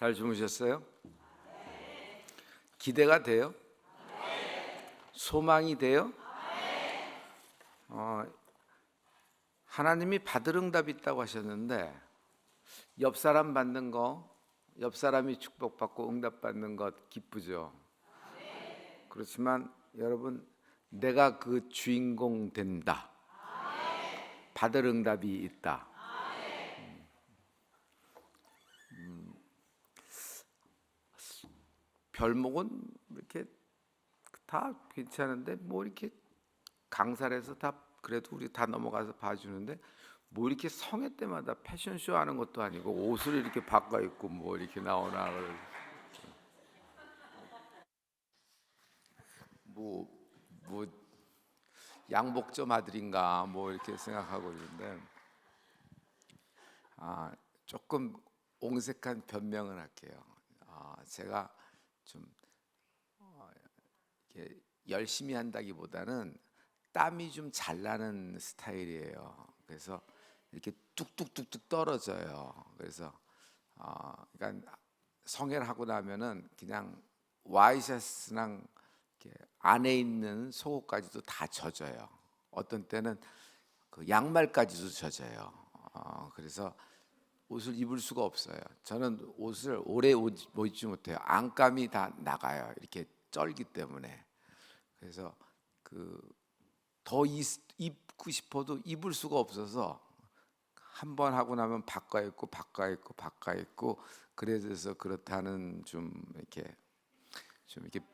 잘 주무셨어요? 기대가 돼요? 소망이 돼요? 하나님이 받을 응답이 있다고 하셨는데 옆 사람 받는 거, 옆 사람이 축복받고 응답받는 것 기쁘죠. 그렇지만 여러분, 내가 그 주인공 된다. 받을 응답이 있다. 별목은 이렇게 다 괜찮은데 뭐 이렇게 강살에서 다 그래도 우리 다 넘어가서 봐주는데 뭐 이렇게 성회 때마다 패션쇼 하는 것도 아니고 옷을 이렇게 바꿔 입고 뭐 이렇게 나오나 뭐 양복점 아들인가 뭐 이렇게 생각하고 있는데 조금 옹색한 변명을 할게요. 제가 좀 이렇게 열심히 한다기보다는 땀이 좀 잘 나는 스타일이에요. 그래서 이렇게 뚝뚝뚝뚝 떨어져요. 그래서 그러니까 성회를 하고 나면은 그냥 와이셔츠랑 이렇게 안에 있는 속옷까지도 다 젖어요. 어떤 때는 그 양말까지도 젖어요. 그래서 옷을 입을 수가 없어요. 저는 옷을 오래 못 입지 못해요. 안감이 다 나가요. 이렇게 쩔기 때문에. 그래서 더 입고 싶어도 입을 수가 없어서 한 번 하고 나면 바꿔 입고 그래서 그렇다는 좀 이렇게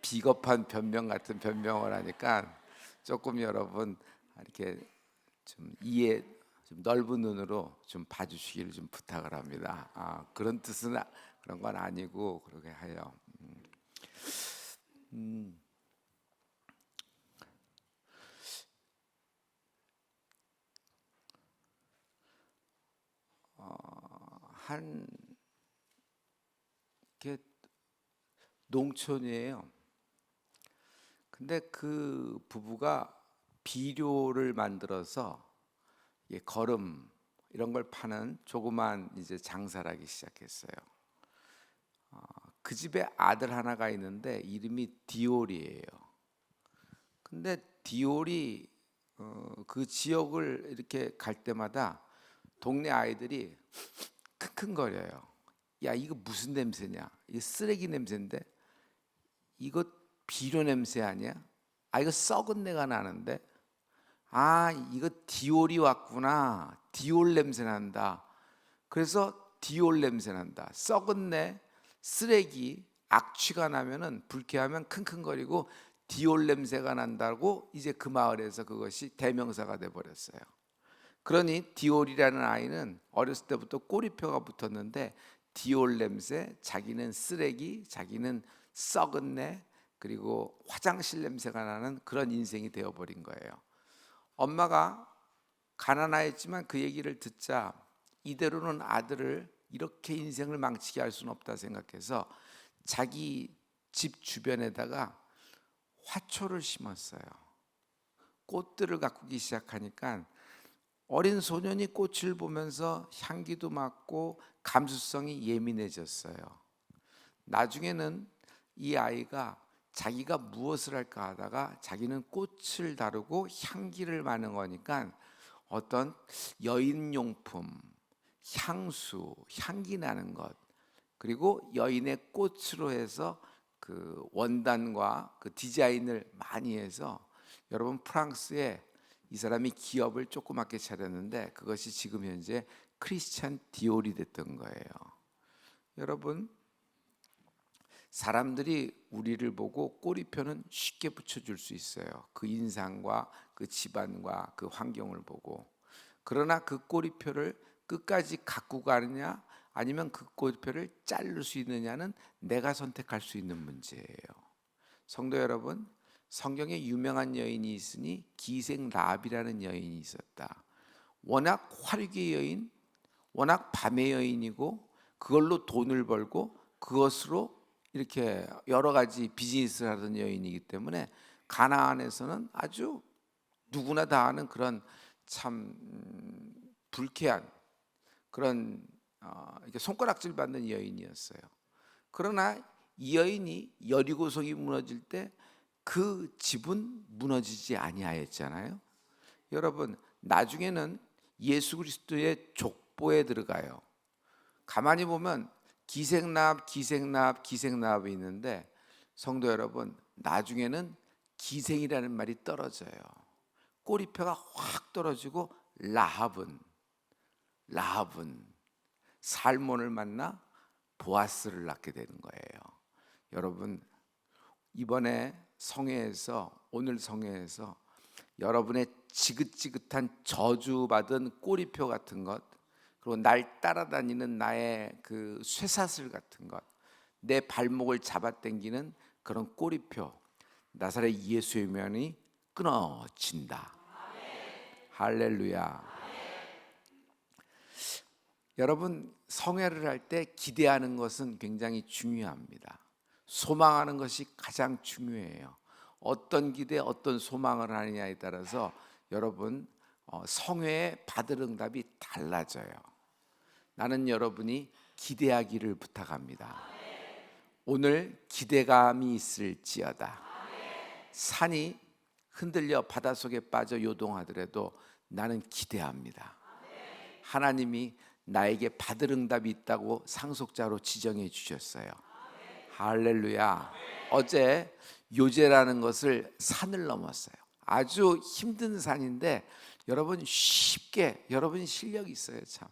비겁한 변명 같은 변명을 하니까 조금 여러분 이렇게 좀 이해 좀 넓은 눈으로 좀 봐주시기를 좀 부탁을 합니다. 그런 뜻은 그런 건 아니고 그렇게 해요. 한 게 농촌이에요. 근데 그 부부가 비료를 만들어서 거름 이런 걸 파는 조그만 이제 장사를 하기 시작했어요. 그 집에 아들 하나가 있는데 이름이 디올이에요. 근데 디올이 그 지역을 이렇게 갈 때마다 동네 아이들이 킁킁거려요. 야, 이거 무슨 냄새냐? 이거 쓰레기 냄새인데 이거 비료 냄새 아니야? 이거 썩은 내가 나는데 이거 디올이 왔구나. 디올 냄새 난다. 그래서 디올 냄새 난다. 썩은 내, 쓰레기, 악취가 나면은 불쾌하면 킁킁거리고 디올 냄새가 난다고 이제 그 마을에서 그것이 대명사가 돼 버렸어요. 그러니 디올이라는 아이는 어렸을 때부터 꼬리표가 붙었는데 디올 냄새, 자기는 쓰레기, 자기는 썩은 내, 그리고 화장실 냄새가 나는 그런 인생이 되어버린 거예요. 엄마가 가난하였지만 그 얘기를 듣자 이대로는 아들을 이렇게 인생을 망치게 할 수는 없다 생각해서 자기 집 주변에다가 화초를 심었어요. 꽃들을 가꾸기 시작하니까 어린 소년이 꽃을 보면서 향기도 맡고 감수성이 예민해졌어요. 나중에는 이 아이가 자기가 무엇을 할까 하다가 자기는 꽃을 다루고 향기를 맡는 거니까 어떤 여인용품, 향수, 향기 나는 것, 그리고 여인의 꽃으로 해서 그 원단과 그 디자인을 많이 해서 여러분 프랑스에 이 사람이 기업을 조그맣게 차렸는데 그것이 지금 현재 크리스찬 디올이 됐던 거예요. 여러분, 사람들이 우리를 보고 꼬리표는 쉽게 붙여줄 수 있어요. 그 인상과 그 집안과 그 환경을 보고. 그러나 그 꼬리표를 끝까지 갖고 가느냐 아니면 그 꼬리표를 자를 수 있느냐는 내가 선택할 수 있는 문제예요. 성도 여러분, 성경에 유명한 여인이 있으니 기생 라합이라는 여인이 있었다. 워낙 화류계 여인, 워낙 밤의 여인이고 그걸로 돈을 벌고 그것으로 이렇게 여러 가지 비즈니스를 하던 여인이기 때문에 가나안에서는 아주 누구나 다 아는 그런 참 불쾌한 그런 이렇게 손가락질 받는 여인이었어요. 그러나 이 여인이 여리고성이 무너질 때 그 집은 무너지지 아니하였잖아요. 여러분, 나중에는 예수 그리스도의 족보에 들어가요. 가만히 보면 기생나합이 있는데, 성도 여러분, 나중에는 기생이라는 말이 떨어져요. 꼬리표가 확 떨어지고 라합은 살몬을 만나 보아스를 낳게 되는 거예요. 여러분, 이번에 오늘 성회에서 여러분의 지긋지긋한 저주받은 꼬리표 같은 것, 그리고 날 따라다니는 나의 그 쇠사슬 같은 것, 내 발목을 잡아당기는 그런 꼬리표, 나사렛 예수의 면이 끊어진다. 할렐루야. 여러분, 성회를 할 때 기대하는 것은 굉장히 중요합니다. 소망하는 것이 가장 중요해요. 어떤 기대, 어떤 소망을 하느냐에 따라서 여러분 성회에 받을 응답이 달라져요. 나는 여러분이 기대하기를 부탁합니다. 오늘 기대감이 있을지어다. 산이 흔들려 바닷속에 빠져 요동하더라도 나는 기대합니다. 하나님이 나에게 받을 응답이 있다고 상속자로 지정해 주셨어요. 할렐루야. 어제 요제라는 것을 산을 넘었어요. 아주 힘든 산인데 여러분 쉽게, 여러분 실력이 있어요. 참.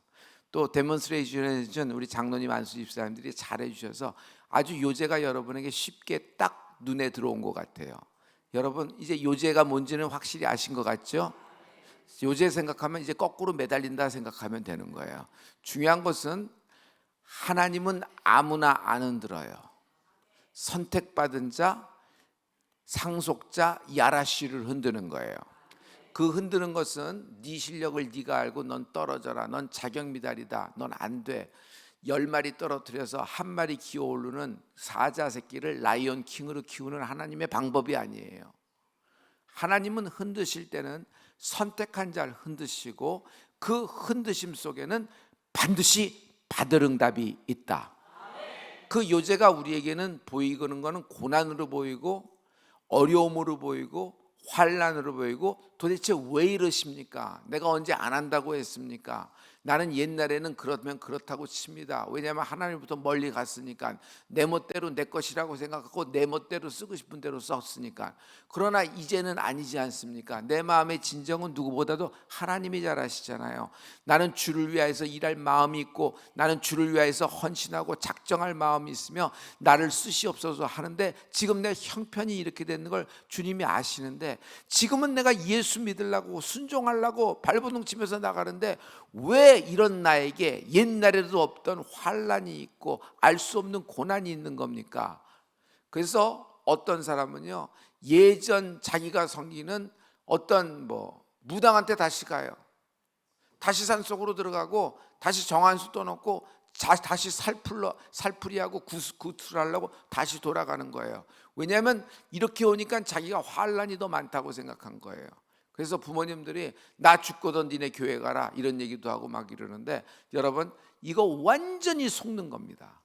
또 데몬스트레이션 우리 장로님 안수 집사님들이 잘해 주셔서 아주 요제가 여러분에게 쉽게 딱 눈에 들어온 것 같아요. 여러분 이제 요제가 뭔지는 확실히 아신 것 같죠? 요제 생각하면 이제 거꾸로 매달린다 생각하면 되는 거예요. 중요한 것은 하나님은 아무나 안 흔들어요. 선택받은 자, 상속자 야라씨를 흔드는 거예요. 그 흔드는 것은 네 실력을 네가 알고 넌 떨어져라, 넌 자격미달이다, 넌 안 돼. 10마리 떨어뜨려서 한 마리 기어오르는 사자 새끼를 라이온 킹으로 키우는 하나님의 방법이 아니에요. 하나님은 흔드실 때는 선택한 자를 흔드시고 그 흔드심 속에는 반드시 받을 응답이 있다. 그 요제가 우리에게는 보이는 것은 고난으로 보이고 어려움으로 보이고 환난으로 보이고 도대체 왜 이러십니까? 내가 언제 안 한다고 했습니까? 나는 옛날에는 그러면 그렇다고 칩니다. 왜냐하면 하나님부터 멀리 갔으니까 내 멋대로 내 것이라고 생각하고 내 멋대로 쓰고 싶은 대로 썼으니까. 그러나 이제는 아니지 않습니까? 내 마음의 진정은 누구보다도 하나님이 잘 아시잖아요. 나는 주를 위하여서 일할 마음이 있고 나는 주를 위하여서 헌신하고 작정할 마음이 있으며 나를 쓰시옵소서 하는데 지금 내 형편이 이렇게 되는 걸 주님이 아시는데 지금은 내가 예수 믿으려고 순종하려고 발버둥 치면서 나가는데 왜 이런 나에게 옛날에도 없던 환난이 있고 알 수 없는 고난이 있는 겁니까? 그래서 어떤 사람은요 예전 자기가 섬기는 어떤 무당한테 다시 가요. 다시 산속으로 들어가고 다시 정한수 떠놓고 다시 살풀이하고 구투를 하려고 다시 돌아가는 거예요. 왜냐하면 이렇게 오니까 자기가 환난이 더 많다고 생각한 거예요. 그래서 부모님들이 나 죽거든 니네 교회 가라 이런 얘기도 하고 막 이러는데 여러분 이거 완전히 속는 겁니다.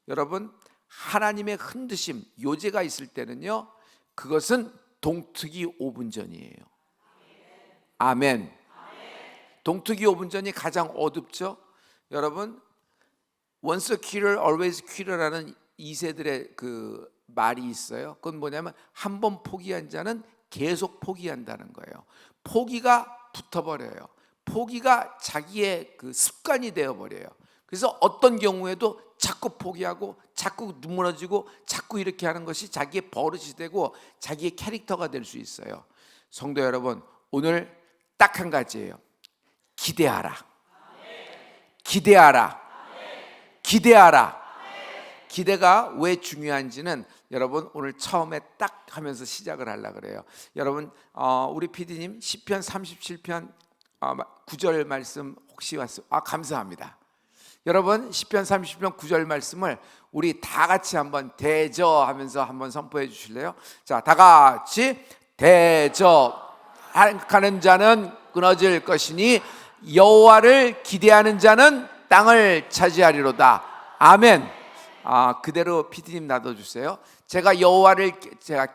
여러분 하나님의 흔드심 요제가 있을 때는요 그것은 동트기 5분 전이에요. 아멘. 동트기 5분 전이 가장 어둡죠. 여러분 once a quitter always quitter라는 2세들의 그 말이 있어요. 그건 뭐냐면 한 번 포기한 자는 계속 포기한다는 거예요. 포기가 붙어버려요. 포기가 자기의 그 습관이 되어버려요. 그래서 어떤 경우에도 자꾸 포기하고 자꾸 무너지고 자꾸 이렇게 하는 것이 자기의 버릇이 되고 자기의 캐릭터가 될 수 있어요. 성도 여러분 오늘 딱 한 가지예요. 기대하라. 기대하라. 기대하라. 기대가 왜 중요한지는 여러분 오늘 처음에 딱 하면서 시작을 하려고 그래요. 여러분 우리 PD님 시편 37편 9절 말씀 혹시 왔어요? 감사합니다. 여러분 시편 30편 9절 말씀을 우리 다 같이 한번 대저 하면서 한번 선포해 주실래요? 자, 다 같이 대저 하는 자는 끊어질 것이니 여호와를 기대하는 자는 땅을 차지하리로다. 아멘. 그대로 PD님 놔둬주세요. 제가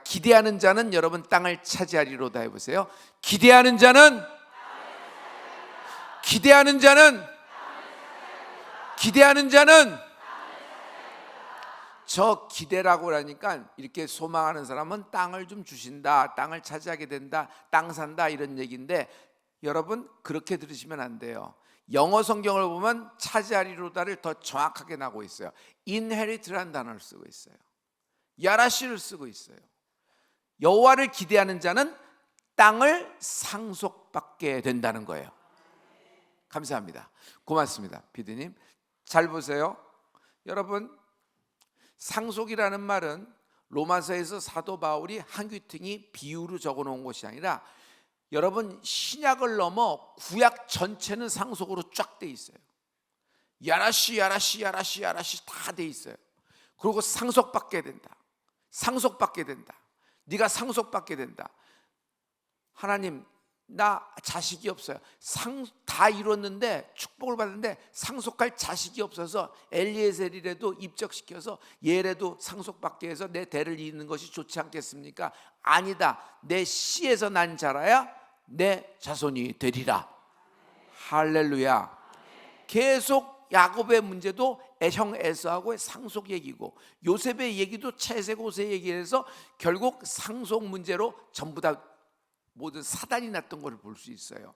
기대하는 자는 여러분 땅을 차지하리로다 해보세요. 기대하는 자는 저 기대라고 하니까 이렇게 소망하는 사람은 땅을 좀 주신다, 땅을 차지하게 된다, 땅 산다 이런 얘기인데 여러분 그렇게 들으시면 안 돼요. 영어 성경을 보면 차지하리로다를 더 정확하게 나오고 있어요. inherit라는 단어를 쓰고 있어요. 야라시를 쓰고 있어요. 여호와를 기대하는 자는 땅을 상속받게 된다는 거예요. 감사합니다. 고맙습니다. 피디님 잘 보세요. 여러분 상속이라는 말은 로마서에서 사도 바울이 한 귀퉁이 비유로 적어놓은 것이 아니라 여러분 신약을 넘어 구약 전체는 상속으로 쫙 돼 있어요. 야라시 다 돼 있어요. 그리고 상속받게 된다. 네가 상속받게 된다. 하나님 나 자식이 없어요. 다 이뤘는데 축복을 받는데 상속할 자식이 없어서 엘리에셀이라도 입적시켜서 얘라도 상속받게 해서 내 대를 이는 것이 좋지 않겠습니까? 아니다. 내 씨에서 난 자라야 내 자손이 되리라. 할렐루야. 계속 야곱의 문제도 형 에서하고의 상속 얘기고 요셉의 얘기도 채세고세 얘기해서 결국 상속 문제로 전부 다 모든 사단이 났던 걸 볼 수 있어요.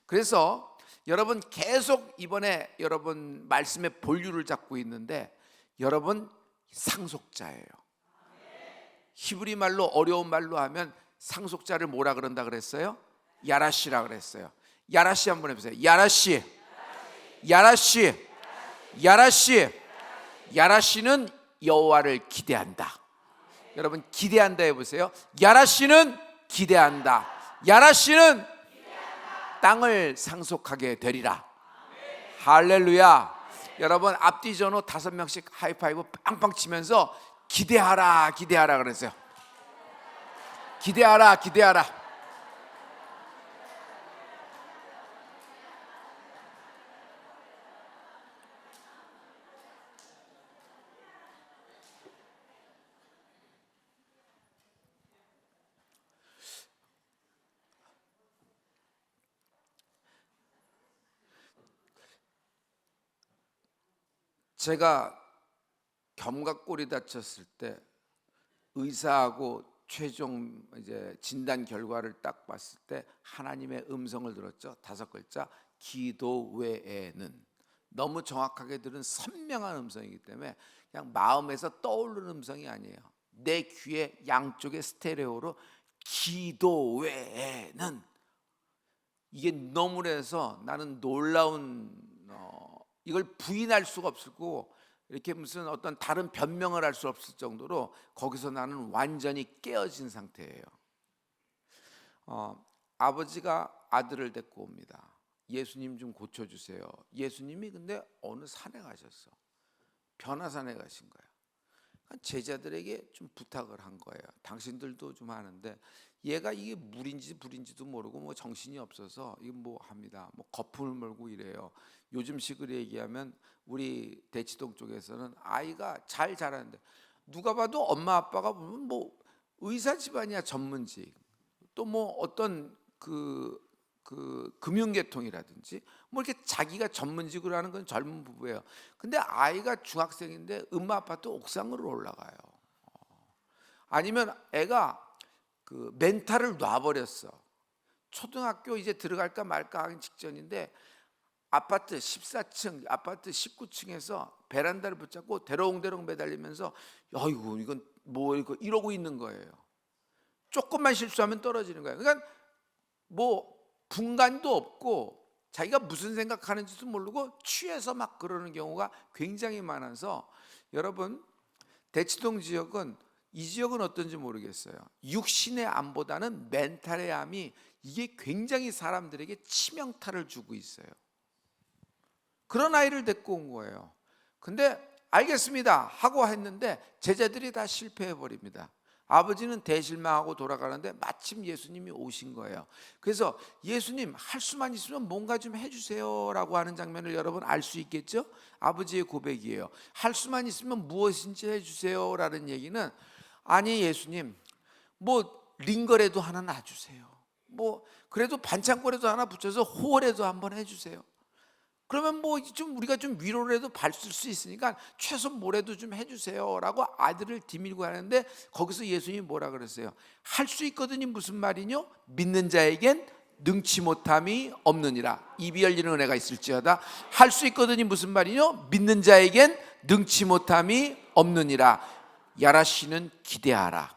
그래서 여러분 계속 이번에 여러분 말씀의 본류를 잡고 있는데 여러분 상속자예요. 히브리 말로 어려운 말로 하면 상속자를 뭐라 그런다 그랬어요? 야라시라 그랬어요. 야라시 한번 해보세요. 야라시는 여호와를 기대한다. 여러분 기대한다 해보세요. 야라시는 기대한다. 야라시는 땅을 상속하게 되리라. 할렐루야. 여러분 앞뒤 전후 5명씩 하이파이브 빵빵 치면서 기대하라 그랬어요. 기대하라. 제가 견갑골이 다쳤을 때 의사하고 최종 이제 진단 결과를 딱 봤을 때 하나님의 음성을 들었죠. 5글자 기도 외에는. 너무 정확하게 들은 선명한 음성이기 때문에 그냥 마음에서 떠오르는 음성이 아니에요. 내 귀에 양쪽에 스테레오로 기도 외에는. 이게 너무해서 나는 놀라운 이걸 부인할 수가 없고 이렇게 무슨 어떤 다른 변명을 할 수 없을 정도로 거기서 나는 완전히 깨어진 상태예요. 아버지가 아들을 데리고 옵니다. 예수님 좀 고쳐주세요. 예수님이 근데 어느 산에 가셨어. 변화산에 가신 거야. 제자들에게 좀 부탁을 한 거예요. 당신들도 좀 하는데 얘가 이게 물인지 불인지도 모르고 뭐 정신이 없어서 이거 뭐 합니다. 뭐 거품을 몰고 이래요. 요즘식으로 얘기하면 우리 대치동 쪽에서는 아이가 잘 자라는데 누가 봐도 엄마 아빠가 보면 뭐 의사 집안이야 전문직 또 뭐 어떤 그 금융계통이라든지 뭐 이렇게 자기가 전문직으로 하는 건 젊은 부부예요. 근데 아이가 중학생인데 엄마 아빠도 옥상으로 올라가요. 아니면 애가 그 멘탈을 놔버렸어. 초등학교 이제 들어갈까 말까 하기 직전인데 아파트 14층, 아파트 19층에서 베란다를 붙잡고 대롱대롱 매달리면서 아이고 이건 뭐 이러고 있는 거예요. 조금만 실수하면 떨어지는 거예요. 그러니까 뭐 분간도 없고 자기가 무슨 생각하는지도 모르고 취해서 막 그러는 경우가 굉장히 많아서 여러분 대치동 지역은 이 지역은 어떤지 모르겠어요. 육신의 암보다는 멘탈의 암이 이게 굉장히 사람들에게 치명타를 주고 있어요. 그런 아이를 데리고 온 거예요. 근데 알겠습니다 하고 했는데 제자들이 다 실패해 버립니다. 아버지는 대실망하고 돌아가는데 마침 예수님이 오신 거예요. 그래서 예수님 할 수만 있으면 뭔가 좀 해주세요 라고 하는 장면을 여러분 알 수 있겠죠? 아버지의 고백이에요. 할 수만 있으면 무엇인지 해주세요 라는 얘기는, 아니 예수님 뭐 링거라도 하나 놔주세요, 뭐 그래도 반창고라도 하나 붙여서 호어라도 한번 해주세요. 그러면 뭐 좀 우리가 좀 위로라도 받을 수 있으니까 최소 뭐라도 좀 해주세요라고 아들을 디밀고 하는데, 거기서 예수님이 뭐라 그랬어요? 할 수 있거든이 무슨 말이뇨? 믿는 자에겐 능치 못함이 없느니라. 입이 열리는 은혜가 있을지어다. 할 수 있거든이 무슨 말이뇨? 믿는 자에겐 능치 못함이 없느니라. 야라시는 기대하라.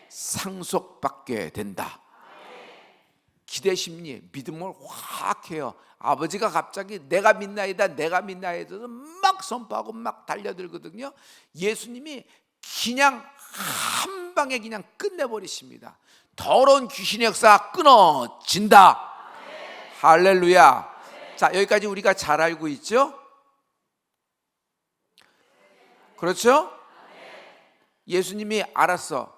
상속받게 된다. 기대 심리, 믿음을 확 해요. 아버지가 갑자기 내가 믿나이다, 내가 믿나이다 막 선포하고 막 달려들거든요. 예수님이 그냥 한 방에 그냥 끝내버리십니다. 더러운 귀신의 역사 끊어진다. 할렐루야. 자, 여기까지 우리가 잘 알고 있죠? 그렇죠? 예수님이 알았어,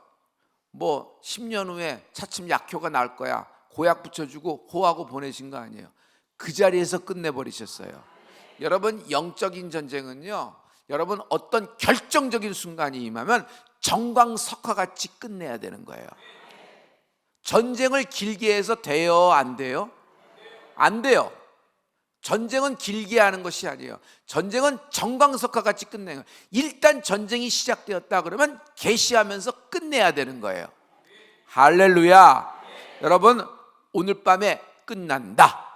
뭐 10년 후에 차츰 약효가 날 거야, 고약 붙여주고 호하고 보내신 거 아니에요. 그 자리에서 끝내버리셨어요. 여러분, 영적인 전쟁은요, 여러분 어떤 결정적인 순간이 임하면 정광석화같이 끝내야 되는 거예요. 전쟁을 길게 해서 돼요, 안 돼요? 안 돼요. 전쟁은 길게 하는 것이 아니에요. 전쟁은 정광석화같이 끝내는 거예요. 일단 전쟁이 시작되었다 그러면 개시하면서 끝내야 되는 거예요. 할렐루야. 여러분, 오늘 밤에 끝난다.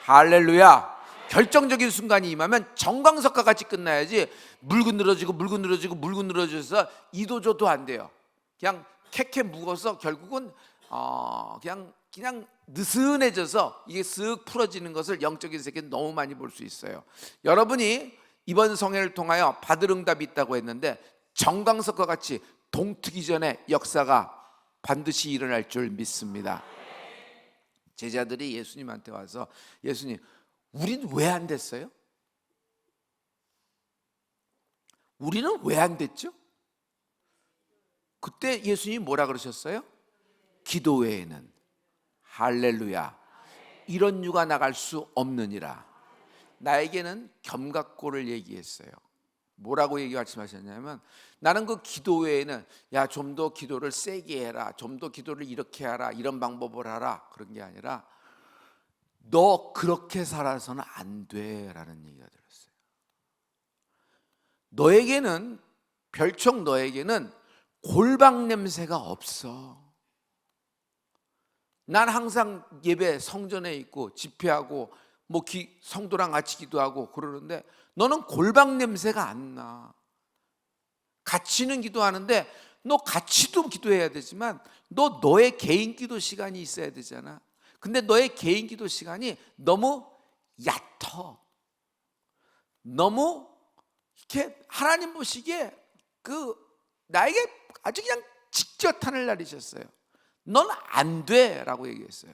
할렐루야. 결정적인 순간이 임하면 정광석화 같이 끝나야지 물고 늘어지고 물고 늘어지고 물고 늘어져서 이도저도 안 돼요. 그냥 캐캐 묵어서 결국은 그냥 느슨해져서 이게 쓱 풀어지는 것을 영적인 세계는 너무 많이 볼 수 있어요. 여러분이 이번 성회를 통하여 받을 응답이 있다고 했는데 정광석화 같이 동트기 전에 역사가 반드시 일어날 줄 믿습니다. 제자들이 예수님한테 와서, 예수님 우린 왜 안 됐어요? 우리는 왜 안 됐죠? 그때 예수님이 뭐라 그러셨어요? 기도 외에는. 할렐루야. 이런 유가 나갈 수 없느니라. 나에게는 겸각고를 얘기했어요. 뭐라고 말씀하셨냐면, 나는 그 기도 외에는 야, 좀 더 기도를 세게 해라, 좀 더 기도를 이렇게 하라, 이런 방법을 하라, 그런 게 아니라 너 그렇게 살아서는 안 돼라는 얘기가 들었어요. 너에게는, 별총 너에게는 골방 냄새가 없어. 난 항상 예배 성전에 있고 집회하고 뭐 성도랑 같이 기도하고 그러는데 너는 골방 냄새가 안 나. 같이는 기도하는데 너 같이도 기도해야 되지만 너의 개인 기도 시간이 있어야 되잖아. 근데 너의 개인 기도 시간이 너무 얕어. 너무 이렇게 하나님 보시기에 나에게 아주 그냥 직격탄을 날리셨어요. 넌 안 돼라고 얘기했어요.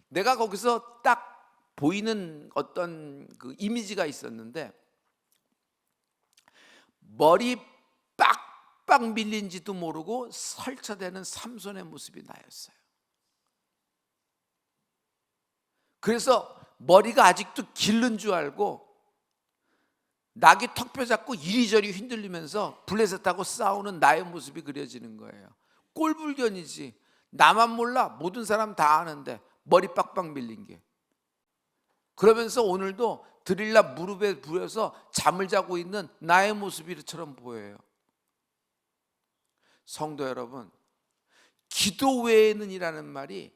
내가 거기서 딱 보이는 어떤 그 이미지가 있었는데, 머리 빡빡 밀린지도 모르고 설쳐대는 삼손의 모습이 나였어요. 그래서 머리가 아직도 기른 줄 알고 낙이 턱뼈 잡고 이리저리 흔들리면서 블레셋 타고 싸우는 나의 모습이 그려지는 거예요. 꼴불견이지. 나만 몰라. 모든 사람 다 아는데 머리 빡빡 밀린 게. 그러면서 오늘도 드릴라 무릎에 부여서 잠을 자고 있는 나의 모습처럼 보여요. 성도 여러분, 기도 외에는 이라는 말이,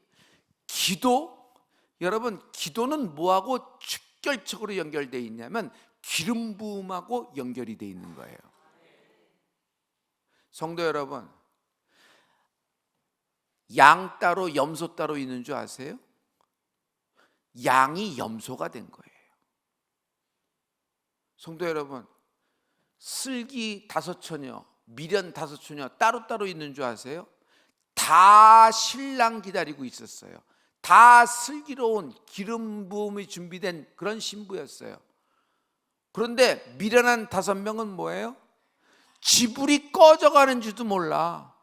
여러분 기도는 뭐하고 직결적으로 연결되어 있냐면 기름 부음하고 연결이 되어 있는 거예요. 성도 여러분, 양 따로 염소 따로 있는 줄 아세요? 양이 염소가 된 거예요. 성도 여러분, 슬기 5처녀, 미련 5처녀 따로따로 있는 줄 아세요? 다 신랑 기다리고 있었어요. 다 슬기로운 기름 부음이 준비된 그런 신부였어요. 그런데 미련한 5명은 뭐예요? 지불이 꺼져가는지도 몰라.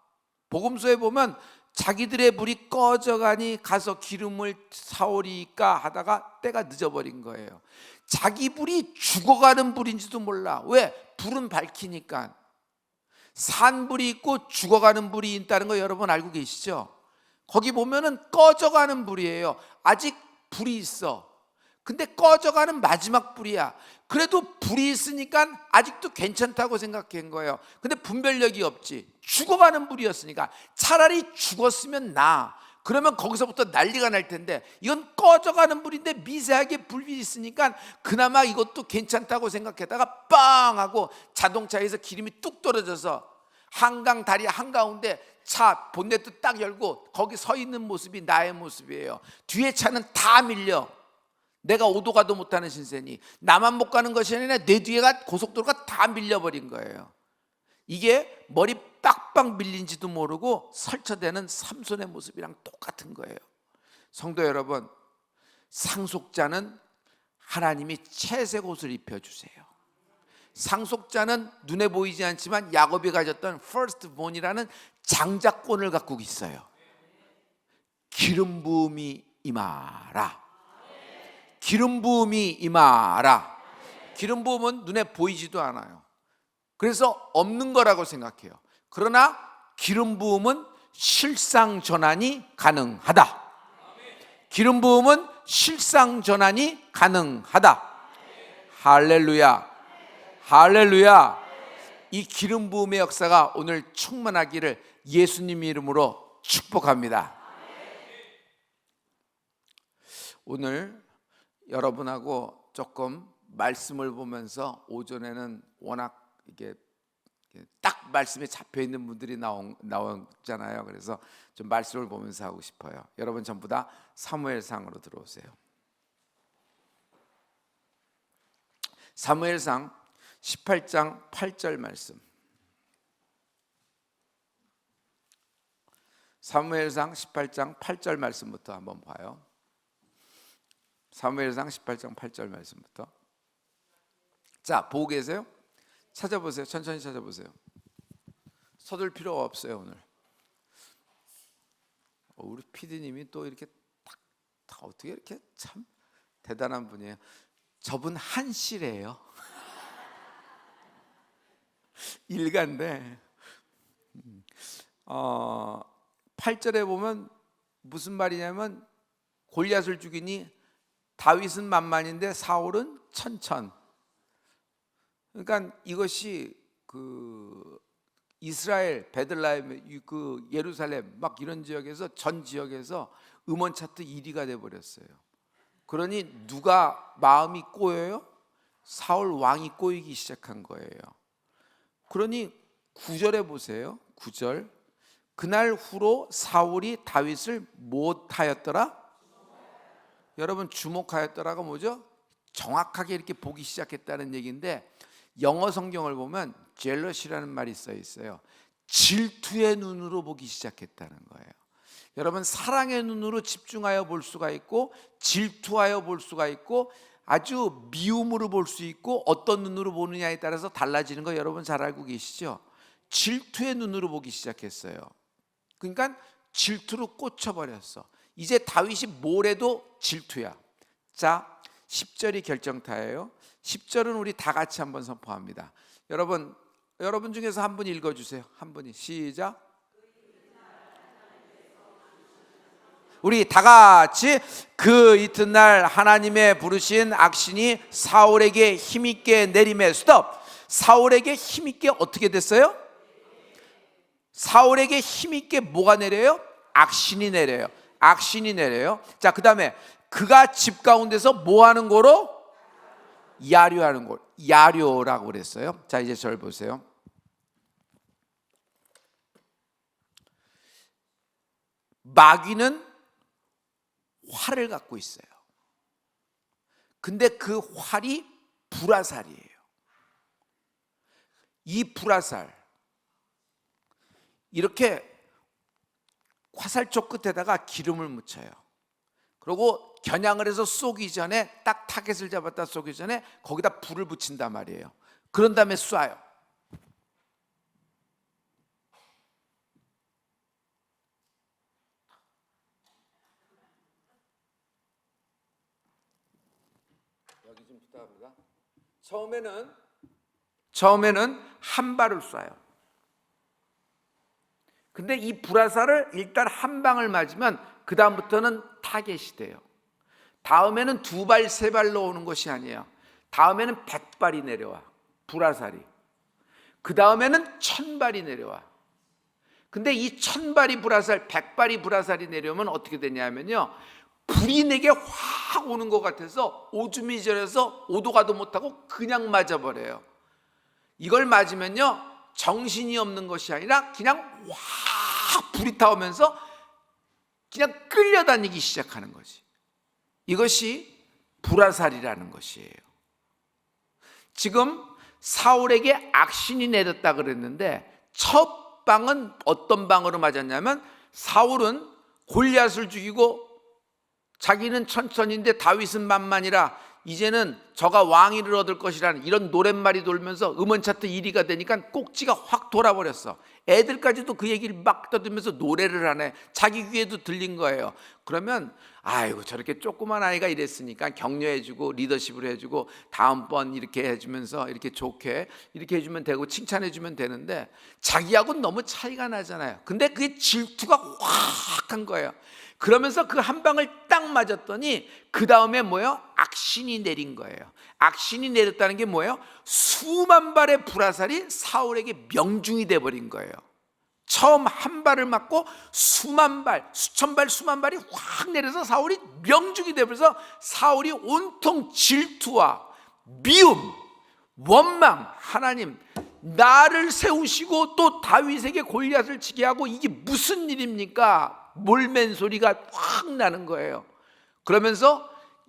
복음서에 보면 자기들의 불이 꺼져가니 가서 기름을 사오리까 하다가 때가 늦어버린 거예요. 자기 불이 죽어가는 불인지도 몰라. 왜? 불은 밝히니까. 산 불이 있고 죽어가는 불이 있다는 거 여러분 알고 계시죠? 거기 보면은 꺼져가는 불이에요. 아직 불이 있어. 근데 꺼져가는 마지막 불이야. 그래도 불이 있으니까 아직도 괜찮다고 생각한 거예요. 근데 분별력이 없지. 죽어가는 불이었으니까 차라리 죽었으면 나. 그러면 거기서부터 난리가 날 텐데 이건 꺼져가는 불인데 미세하게 불이 있으니까 그나마 이것도 괜찮다고 생각했다가 빵 하고 자동차에서 기름이 뚝 떨어져서 한강 다리 한가운데 차 본네트 딱 열고 거기 서 있는 모습이 나의 모습이에요. 뒤에 차는 다 밀려. 내가 오도 가도 못하는 신세니 나만 못 가는 것이 아니라 내 뒤에가 고속도로가 다 밀려버린 거예요. 이게 머리 빡빡 밀린지도 모르고 설쳐대는 삼손의 모습이랑 똑같은 거예요. 성도 여러분, 상속자는 하나님이 채색 옷을 입혀주세요. 상속자는 눈에 보이지 않지만 야곱이 가졌던 first born이라는 장자권을 갖고 있어요. 기름 부음이 임하라. 기름 부음이 임하라. 기름 부음은 눈에 보이지도 않아요. 그래서 없는 거라고 생각해요. 그러나 기름 부음은 실상 전환이 가능하다. 기름 부음은 실상 전환이 가능하다. 할렐루야. 할렐루야. 이 기름 부음의 역사가 오늘 충만하기를 예수님 이름으로 축복합니다. 오늘 여러분하고 조금 말씀을 보면서 오전에는 워낙 이게 딱 말씀에 잡혀 있는 분들이 나오잖아요. 그래서 좀 말씀을 보면서 하고 싶어요. 여러분 전부 다 사무엘상으로 들어오세요. 사무엘상 18장 8절 말씀. 사무엘상 18장 8절 말씀부터 한번 봐요. 사무엘상 18장 8절 말씀부터. 자, 보고 계세요? 찾아보세요. 천천히 찾아보세요. 서둘 필요가 없어요. 오늘 우리 PD님이 또 이렇게 다 어떻게 이렇게 참 대단한 분이에요. 저분 한시래요. 일가인데 8절에 보면 무슨 말이냐면 골리앗을 죽이니 다윗은 만만인데 사울은 천천. 그러니까 이것이 그 이스라엘 베들레헴 그 예루살렘 막 이런 지역에서 전 지역에서 음원 차트 1위가 돼 버렸어요. 그러니 누가 마음이 꼬여요? 사울 왕이 꼬이기 시작한 거예요. 그러니 9절에 보세요. 9절. 그날 후로 사울이 다윗을 못하였더라? 여러분 주목하였더라가 뭐죠? 정확하게 이렇게 보기 시작했다는 얘기인데 영어 성경을 보면 jealous이라는 말이 써 있어요. 질투의 눈으로 보기 시작했다는 거예요. 여러분 사랑의 눈으로 집중하여 볼 수가 있고 질투하여 볼 수가 있고 아주 미움으로 볼 수 있고 어떤 눈으로 보느냐에 따라서 달라지는 거 여러분 잘 알고 계시죠? 질투의 눈으로 보기 시작했어요. 그러니까 질투로 꽂혀버렸어. 이제 다윗이 뭘 해도 질투야. 자, 10절이 결정타예요. 10절은 우리 다 같이 한번 선포합니다. 여러분 중에서 한 분 읽어주세요. 한 분이 시작. 우리 다 같이 그 이튿날 하나님의 부르신 악신이 사울에게 힘있게 내림에 스톱. 사울에게 힘있게 어떻게 됐어요? 사울에게 힘있게 뭐가 내려요? 악신이 내려요. 악신이 내려요. 자, 그 다음에 그가 집 가운데서 뭐 하는 거로? 야료하는 거. 야료라고 그랬어요. 자, 이제 저를 보세요. 마귀는 활을 갖고 있어요. 근데 그 활이 불화살이에요. 이 불화살 이렇게 화살촉 끝에다가 기름을 묻혀요. 그리고 겨냥을 해서 쏘기 전에 딱 타겟을 잡았다 쏘기 전에 거기다 불을 붙인단 말이에요. 그런 다음에 쏴요. 여기 좀 부탁합니다. 처음에는 한 발을 쏴요. 근데 이 불화살을 일단 한 방을 맞으면 그 다음부터는 타겟이 돼요. 다음에는 두 발, 세 발로 오는 것이 아니에요. 다음에는 100발이 내려와, 불화살이. 그 다음에는 1000발이 내려와. 근데 이 1000발이 불화살, 100발이 불화살이 내려오면 어떻게 되냐면요, 불이 내게 확 오는 것 같아서 오줌이 저려서 오도 가도 못하고 그냥 맞아버려요. 이걸 맞으면요, 정신이 없는 것이 아니라 그냥 확 불이 타오면서 그냥 끌려다니기 시작하는 거지. 이것이 불화살이라는 것이에요. 지금 사울에게 악신이 내렸다 그랬는데 첫 방은 어떤 방으로 맞았냐면, 사울은 골리앗을 죽이고 자기는 천천히인데 다윗은 만만이라 이제는 저가 왕위를 얻을 것이라는 이런 노랫말이 돌면서 음원 차트 1위가 되니까 꼭지가 확 돌아버렸어. 애들까지도 그 얘기를 막 떠들면서 노래를 하네. 자기 귀에도 들린 거예요. 그러면 아이고, 저렇게 조그만 아이가 이랬으니까 격려해주고 리더십을 해주고 다음번 이렇게 해주면서 이렇게 좋게 이렇게 해주면 되고 칭찬해주면 되는데, 자기하고는 너무 차이가 나잖아요. 근데 그게 질투가 확 한 거예요. 그러면서 그 한 방을 딱 맞았더니 그 다음에 뭐예요? 악신이 내린 거예요. 악신이 내렸다는 게 뭐예요? 수만 발의 불화살이 사울에게 명중이 돼버린 거예요. 처음 한 발을 맞고 수만 발, 수천 발, 수만 발이 확 내려서 사울이 명중이 돼버려서 사울이 온통 질투와 미움, 원망, 하나님 나를 세우시고 또 다윗에게 골리앗을 치게 하고 이게 무슨 일입니까? 몰맨 소리가 확 나는 거예요. 그러면서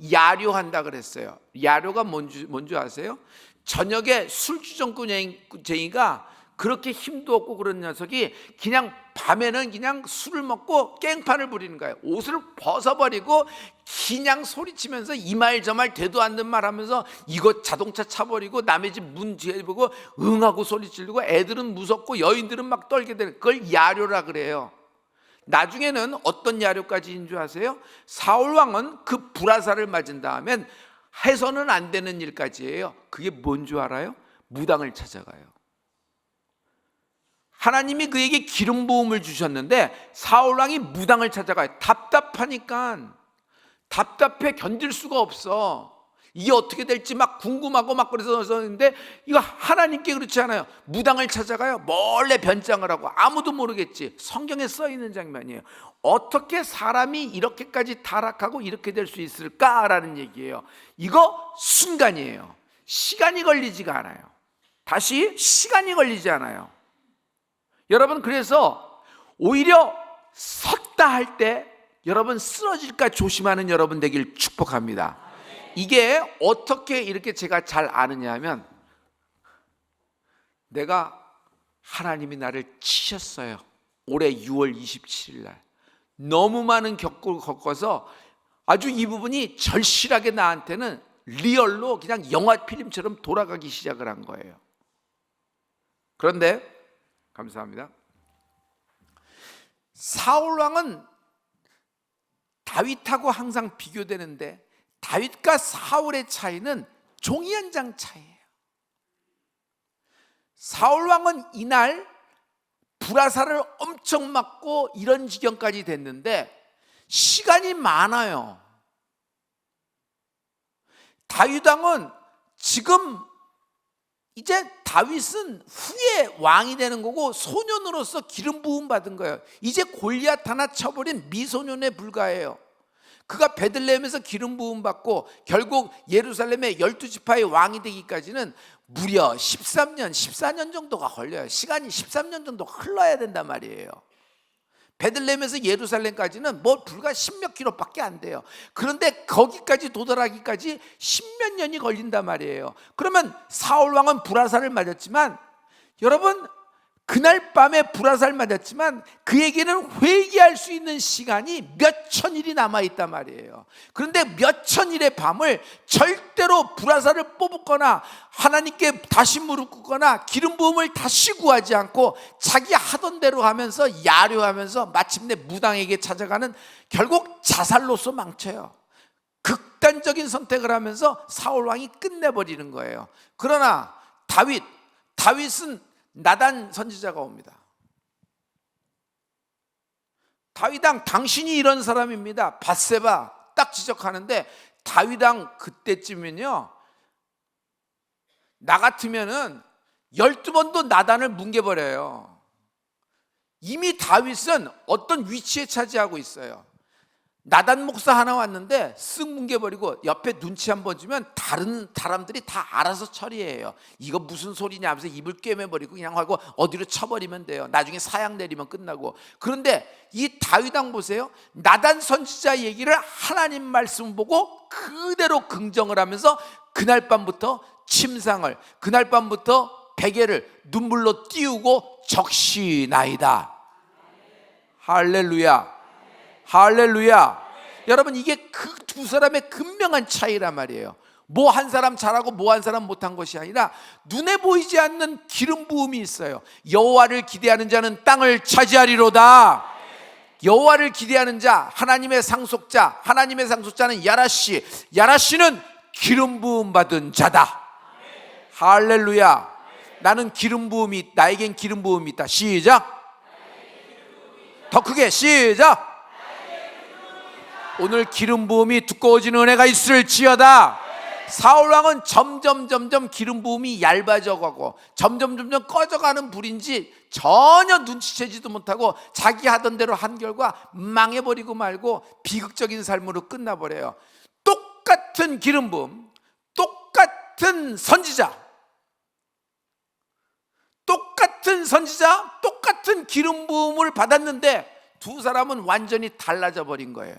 야료한다 그랬어요. 야료가 뭔지 아세요? 저녁에 술주정꾼쟁이가 그렇게 힘도 없고 그런 녀석이 그냥 밤에는 그냥 술을 먹고 깽판을 부리는 거예요. 옷을 벗어버리고 그냥 소리치면서 이 말 저 말 되도 않는 말 하면서 이거 자동차 차버리고 남의 집 문 뒤에 보고 응하고 소리치고 애들은 무섭고 여인들은 막 떨게 되는, 그걸 야료라 그래요. 나중에는 어떤 야료까지인 줄 아세요? 사울왕은 그 불화살을 맞은 다음엔 해서는 안 되는 일까지예요. 그게 뭔 줄 알아요? 무당을 찾아가요. 하나님이 그에게 기름 부음을 주셨는데 사울왕이 무당을 찾아가요. 답답하니까, 답답해 견딜 수가 없어. 이게 어떻게 될지 막 궁금하고 막 그래서 썼는데, 이거 하나님께 그렇지 않아요. 무당을 찾아가요. 몰래 변장을 하고 아무도 모르겠지. 성경에 써 있는 장면이에요. 어떻게 사람이 이렇게까지 타락하고 이렇게 될 수 있을까라는 얘기예요. 이거 순간이에요. 시간이 걸리지가 않아요. 다시 시간이 걸리지 않아요. 여러분, 그래서 오히려 섰다 할 때 여러분 쓰러질까 조심하는 여러분 되길 축복합니다. 이게 어떻게 이렇게 제가 잘 아느냐 하면, 내가 하나님이 나를 치셨어요. 올해 6월 27일 날 너무 많은 격을 겪어서 아주 이 부분이 절실하게 나한테는 리얼로 그냥 영화 필름처럼 돌아가기 시작을 한 거예요. 그런데 감사합니다. 사울왕은 다윗하고 항상 비교되는데 다윗과 사울의 차이는 종이 한 장 차이예요. 사울왕은 이날 불화살을 엄청 맞고 이런 지경까지 됐는데 시간이 많아요. 다윗왕은 지금 이제 다윗은 후에 왕이 되는 거고 소년으로서 기름 부음 받은 거예요. 이제 골리앗 하나 쳐버린 미소년에 불과해요. 그가 베들레헴에서 기름 부음 받고 결국 예루살렘의 12지파의 왕이 되기까지는 무려 13년, 14년 정도가 걸려요. 시간이 13년 정도 흘러야 된단 말이에요. 베들레헴에서 예루살렘까지는 뭐 불과 10몇 킬로밖에 안 돼요. 그런데 거기까지 도달하기까지 10몇 년이 걸린단 말이에요. 그러면 사울 왕은 불화살을 맞았지만, 여러분 그날 밤에 불화살 맞았지만 그에게는 회개할 수 있는 시간이 몇 천일이 남아있단 말이에요. 그런데 몇 천일의 밤을 절대로 불화살을 뽑거나 하나님께 다시 무릎 꿇거나 기름 부음을 다시 구하지 않고 자기 하던 대로 하면서 야료하면서 마침내 무당에게 찾아가는, 결국 자살로서 망쳐요. 극단적인 선택을 하면서 사울 왕이 끝내버리는 거예요. 그러나 다윗은 나단 선지자가 옵니다. 다윗왕, 당신이 이런 사람입니다. 밧세바 딱 지적하는데, 다윗왕 그때쯤이면요, 나 같으면은 12번도 나단을 뭉개버려요. 이미 다윗은 어떤 위치에 차지하고 있어요. 나단 목사 하나 왔는데 쓱 뭉개버리고 옆에 눈치 한번 주면 다른 사람들이 다 알아서 처리해요. 이거 무슨 소리냐 하면서 입을 꿰매버리고 그냥 하고 어디로 쳐버리면 돼요. 나중에 사양 내리면 끝나고. 그런데 이 다윗왕 보세요. 나단 선지자 얘기를 하나님 말씀 보고 그대로 긍정을 하면서 그날 밤부터 침상을, 그날 밤부터 베개를 눈물로 띄우고 적시나이다. 할렐루야. 할렐루야. 여러분, 이게 그 두 사람의 극명한 차이란 말이에요. 뭐 한 사람 잘하고 뭐 한 사람 못한 것이 아니라 눈에 보이지 않는 기름 부음이 있어요. 여호와를 기대하는 자는 땅을 차지하리로다. 여호와를 기대하는 자, 하나님의 상속자, 하나님의 상속자는 야라씨는 기름 부음 받은 자다. 할렐루야. 나는 기름 부음이, 나에겐 기름 부음이 있다. 시작. 더 크게 시작. 오늘 기름 부음이 두꺼워지는 은혜가 있을지어다. 사울왕은 점점 기름 부음이 얇아져 가고 점점 꺼져가는 불인지 전혀 눈치채지도 못하고 자기 하던 대로 한 결과 망해버리고 말고 비극적인 삶으로 끝나버려요. 똑같은 기름 부음, 똑같은 선지자, 똑같은 기름 부음을 받았는데 두 사람은 완전히 달라져 버린 거예요.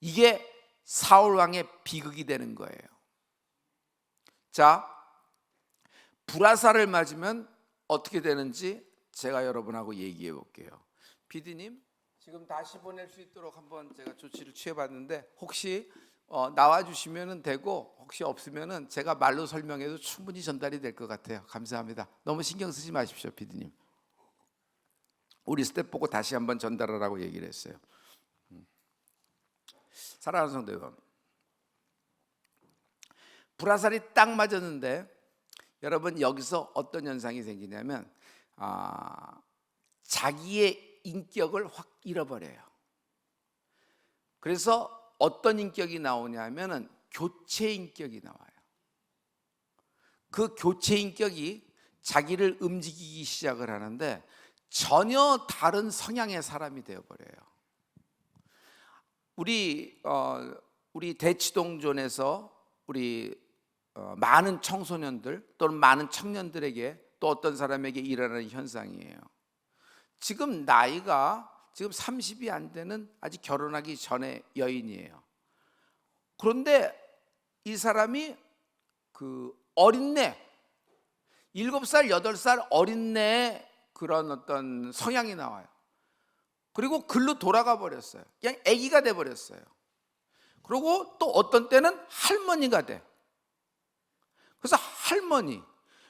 이게 사울 왕의 비극이 되는 거예요. 자, 불화살을 맞으면 어떻게 되는지 제가 여러분하고 얘기해 볼게요. PD님, 지금 다시 보낼 수 있도록 한번 제가 조치를 취해봤는데 혹시 나와주시면 되고, 혹시 없으면 제가 말로 설명해도 충분히 전달이 될 것 같아요. 감사합니다. 너무 신경 쓰지 마십시오, PD님. 우리 스텝 보고 다시 한번 전달하라고 얘기를 했어요. 사랑하는 성도 여러분, 불화살이 딱 맞았는데 여러분, 여기서 어떤 현상이 생기냐면 자기의 인격을 확 잃어버려요. 그래서 어떤 인격이 나오냐면은 교체 인격이 나와요. 그 교체 인격이 자기를 움직이기 시작을 하는데 전혀 다른 성향의 사람이 되어버려요. 우리 대치동존에서 우리 많은 청소년들 또는 많은 청년들에게 또 어떤 사람에게 일어나는 현상이에요. 지금 나이가 지금 30이 안 되는 아직 결혼하기 전에 여인이에요. 그런데 이 사람이 그 어린애, 7살, 8살 어린애의 그런 어떤 성향이 나와요. 그리고 글로 돌아가 버렸어요. 그냥 아기가 돼 버렸어요. 그리고 또 어떤 때는 할머니가 돼. 그래서 할머니,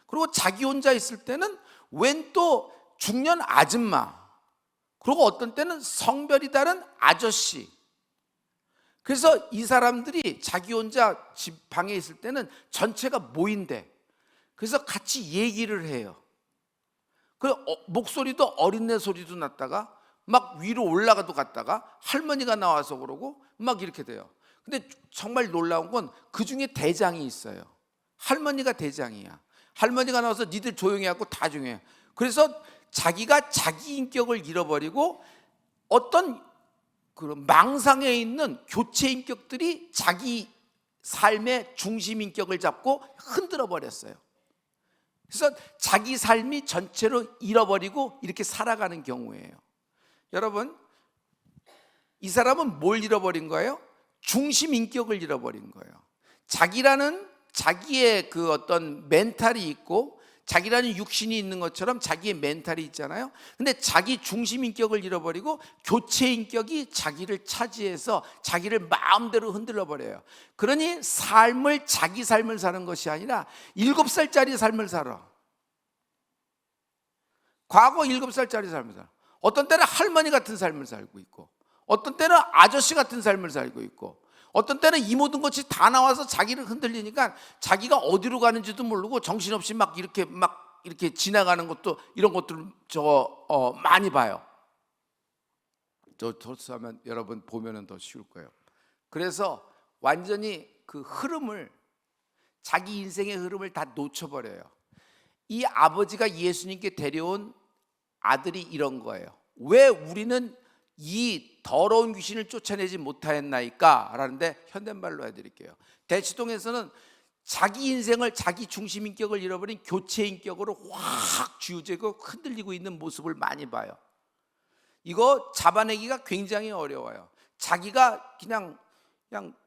그리고 자기 혼자 있을 때는 웬 또 중년 아줌마, 그리고 어떤 때는 성별이 다른 아저씨. 그래서 이 사람들이 자기 혼자 집 방에 있을 때는 전체가 모인대. 그래서 같이 얘기를 해요. 그 목소리도 어린애 소리도 났다가 막 위로 올라가도 갔다가 할머니가 나와서 그러고 막 이렇게 돼요. 근데 정말 놀라운 건 그 중에 대장이 있어요. 할머니가 대장이야. 할머니가 나와서 니들 조용히 하고 다 조용히 해. 그래서 자기가 자기 인격을 잃어버리고 어떤 그런 망상에 있는 교체 인격들이 자기 삶의 중심 인격을 잡고 흔들어 버렸어요. 그래서 자기 삶이 전체로 잃어버리고 이렇게 살아가는 경우예요. 여러분, 이 사람은 뭘 잃어버린 거예요? 중심 인격을 잃어버린 거예요. 자기의 그 어떤 멘탈이 있고 자기라는 육신이 있는 것처럼 자기의 멘탈이 있잖아요. 근데 자기 중심 인격을 잃어버리고 교체 인격이 자기를 차지해서 자기를 마음대로 흔들어 버려요. 그러니 자기 삶을 사는 것이 아니라 7살짜리 삶을 살아. 과거 7살짜리 삶을 살아. 어떤 때는 할머니 같은 삶을 살고 있고, 어떤 때는 아저씨 같은 삶을 살고 있고, 어떤 때는 이 모든 것이 다 나와서 자기를 흔들리니까 자기가 어디로 가는지도 모르고 정신없이 막 이렇게 지나가는 것도, 이런 것들을 많이 봐요. 저 토스하면 여러분 보면은 더 쉬울 거예요. 그래서 완전히 그 흐름을, 자기 인생의 흐름을 다 놓쳐버려요. 이 아버지가 예수님께 데려온 아들이 이런 거예요. 왜 우리는 이 더러운 귀신을 쫓아내지 못하였나이까? 라는데 현대말로 해드릴게요. 대치동에서는 자기 인생을, 자기 중심 인격을 잃어버린 교체 인격으로 확 쥐어지고 흔들리고 있는 모습을 많이 봐요. 이거 잡아내기가 굉장히 어려워요. 자기가 그냥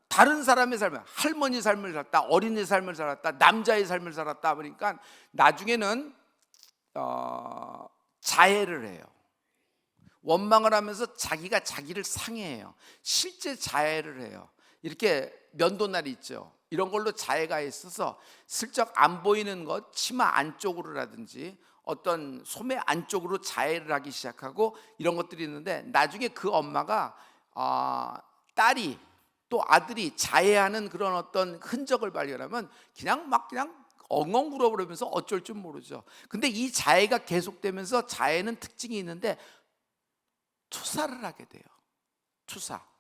다른 사람의 삶을, 할머니 삶을 살았다, 어린이 삶을 살았다, 남자의 삶을 살았다 보니까 나중에는 자해를 해요. 원망을 하면서 자기가 자기를 상해해요. 실제 자해를 해요. 이렇게 면도날이 있죠. 이런 걸로 자해가 있어서 슬쩍 안 보이는 것, 치마 안쪽으로라든지 어떤 소매 안쪽으로 자해를 하기 시작하고 이런 것들이 있는데, 나중에 그 엄마가 딸이 또 아들이 자해하는 그런 어떤 흔적을 발견하면 그냥 엉엉 울어버리면서 어쩔 줄 모르죠. 근데 이 자해가 계속되면서, 자해는 특징이 있는데 투사를 하게 돼요.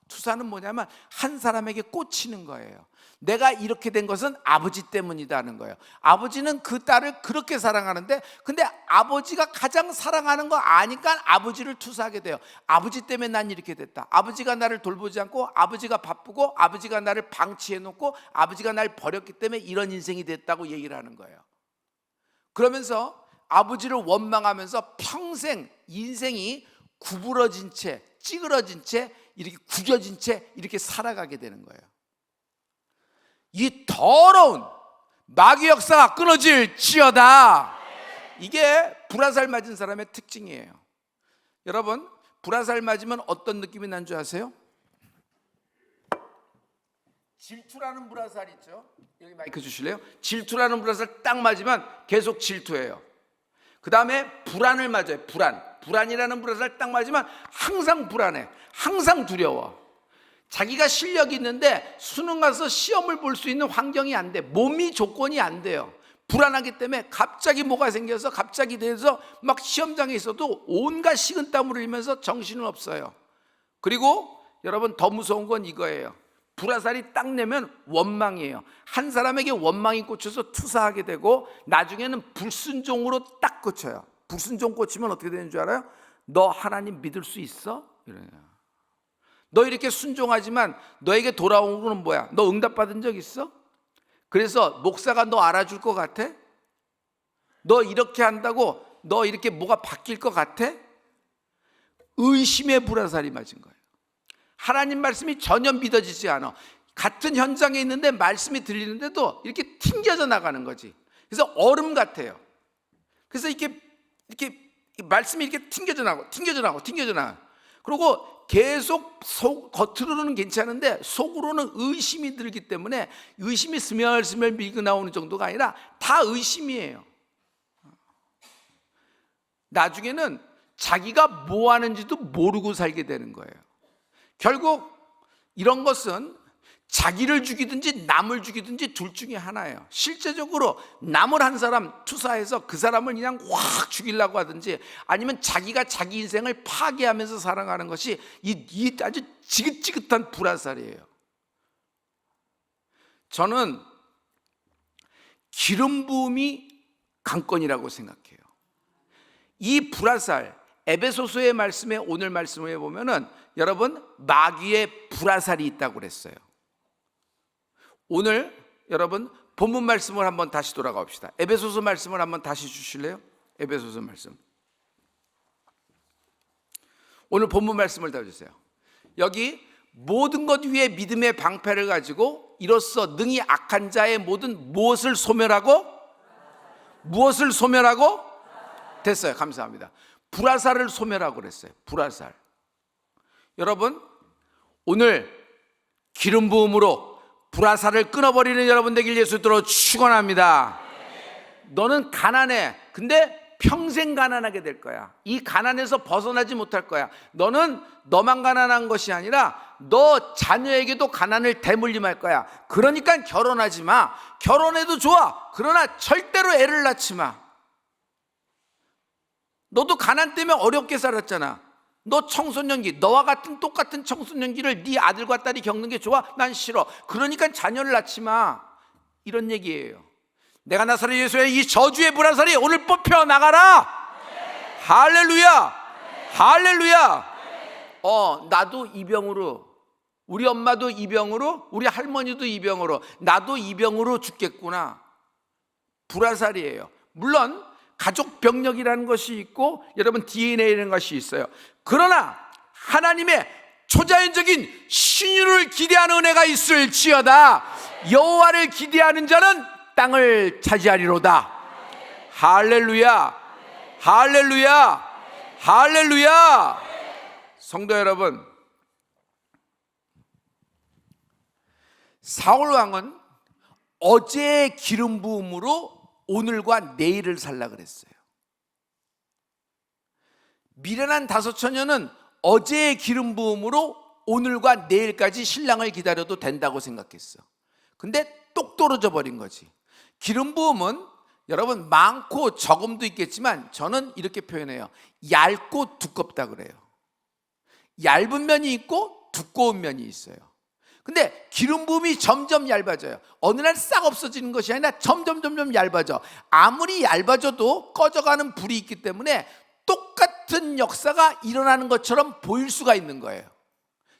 투사는 뭐냐면 한 사람에게 꽂히는 거예요. 내가 이렇게 된 것은 아버지 때문이다는 거예요. 아버지는 그 딸을 그렇게 사랑하는데, 근데 아버지가 가장 사랑하는 거 아니까 아버지를 투사하게 돼요. 아버지 때문에 난 이렇게 됐다. 아버지가 나를 돌보지 않고, 아버지가 바쁘고, 아버지가 나를 방치해 놓고, 아버지가 날 버렸기 때문에 이런 인생이 됐다고 얘기를 하는 거예요. 그러면서 아버지를 원망하면서 평생 인생이 구부러진 채, 찌그러진 채, 이렇게 구겨진 채 이렇게 살아가게 되는 거예요. 이 더러운 마귀 역사가 끊어질지어다. 이게 불화살 맞은 사람의 특징이에요. 여러분, 불화살 맞으면 어떤 느낌이 난 줄 아세요? 질투라는 불화살 있죠. 여기 마이크 주실래요? 질투라는 불화살 딱 맞으면 계속 질투해요. 그 다음에 불안을 맞아요. 불안이라는 불화살 딱 맞으면 항상 불안해, 항상 두려워. 자기가 실력이 있는데 수능 가서 시험을 볼 수 있는 환경이 안 돼. 몸이 조건이 안 돼요. 불안하기 때문에 갑자기 뭐가 생겨서 갑자기 돼서 막 시험장에 있어도 온갖 식은땀을 흘리면서 정신은 없어요. 그리고 여러분, 더 무서운 건 이거예요. 불화살이 딱 내면 원망이에요. 한 사람에게 원망이 꽂혀서 투사하게 되고, 나중에는 불순종으로 딱 꽂혀요. 불순종 꽂히면 어떻게 되는 줄 알아요? 너 하나님 믿을 수 있어? 이래요. 너 이렇게 순종하지만 너에게 돌아온 거는 뭐야? 너 응답받은 적 있어? 그래서 목사가 너 알아줄 것 같아? 너 이렇게 한다고 너 이렇게 뭐가 바뀔 것 같아? 의심의 불화살이 맞은 거예요. 하나님 말씀이 전혀 믿어지지 않아. 같은 현장에 있는데 말씀이 들리는데도 이렇게 튕겨져 나가는 거지. 그래서 얼음 같아요. 그래서 이렇게 말씀이 이렇게 튕겨져 나가고. 그리고 계속 겉으로는 괜찮은데 속으로는 의심이 들기 때문에, 의심이 스멀스멀 밀고 나오는 정도가 아니라 다 의심이에요. 나중에는 자기가 뭐 하는지도 모르고 살게 되는 거예요. 결국 이런 것은 자기를 죽이든지 남을 죽이든지 둘 중에 하나예요. 실제적으로 남을 한 사람 투사해서 그 사람을 그냥 확 죽이려고 하든지, 아니면 자기가 자기 인생을 파괴하면서 살아가는 것이 이 아주 지긋지긋한 불화살이에요. 저는 기름 부음이 강건이라고 생각해요. 이 불화살, 에베소서의 말씀에, 오늘 말씀에 보면은 여러분, 마귀의 불화살이 있다고 그랬어요. 오늘 여러분 본문 말씀을 한번 다시 돌아가 봅시다. 에베소서 말씀을 한번 다시 주실래요? 에베소서 말씀. 오늘 본문 말씀을 다 주세요. 여기 모든 것 위에 믿음의 방패를 가지고 이로써 능히 악한 자의 모든 무엇을 소멸하고 됐어요. 감사합니다. 불화살을 소멸하고 그랬어요. 불화살. 여러분, 오늘 기름 부음으로 불화살을 끊어버리는 여러분 되길 예수 들어 축원합니다. 너는 가난해. 근데 평생 가난하게 될 거야. 이 가난에서 벗어나지 못할 거야. 너는 너만 가난한 것이 아니라 너 자녀에게도 가난을 대물림할 거야. 그러니까 결혼하지 마. 결혼해도 좋아. 그러나 절대로 애를 낳지 마. 너도 가난 때문에 어렵게 살았잖아. 너 청소년기, 너와 같은 똑같은 청소년기를 네 아들과 딸이 겪는 게 좋아? 난 싫어. 그러니까 자녀를 낳지 마. 이런 얘기예요. 내가 나사렛 예수의 이 저주의 불화살이 오늘 뽑혀 나가라. 네. 할렐루야. 네. 할렐루야. 나도 이 병으로, 우리 엄마도 이 병으로, 우리 할머니도 이 병으로, 나도 이 병으로 죽겠구나. 불화살이에요. 물론 가족 병력이라는 것이 있고 여러분 DNA라는 것이 있어요. 그러나 하나님의 초자연적인 신유를 기대하는 은혜가 있을지어다. 여호와를 기대하는 자는 땅을 차지하리로다. 할렐루야. 할렐루야. 할렐루야. 성도 여러분, 사울 왕은 어제의 기름 부음으로 오늘과 내일을 살라 그랬어요. 미련한 다섯 처녀는 어제의 기름 부음으로 오늘과 내일까지 신랑을 기다려도 된다고 생각했어. 근데 똑 떨어져 버린 거지. 기름 부음은 여러분 많고 적음도 있겠지만 저는 이렇게 표현해요. 얇고 두껍다 그래요. 얇은 면이 있고 두꺼운 면이 있어요. 근데 기름 부음이 점점 얇아져요. 어느 날 싹 없어지는 것이 아니라 점점 얇아져. 아무리 얇아져도 꺼져가는 불이 있기 때문에 똑같은 역사가 일어나는 것처럼 보일 수가 있는 거예요.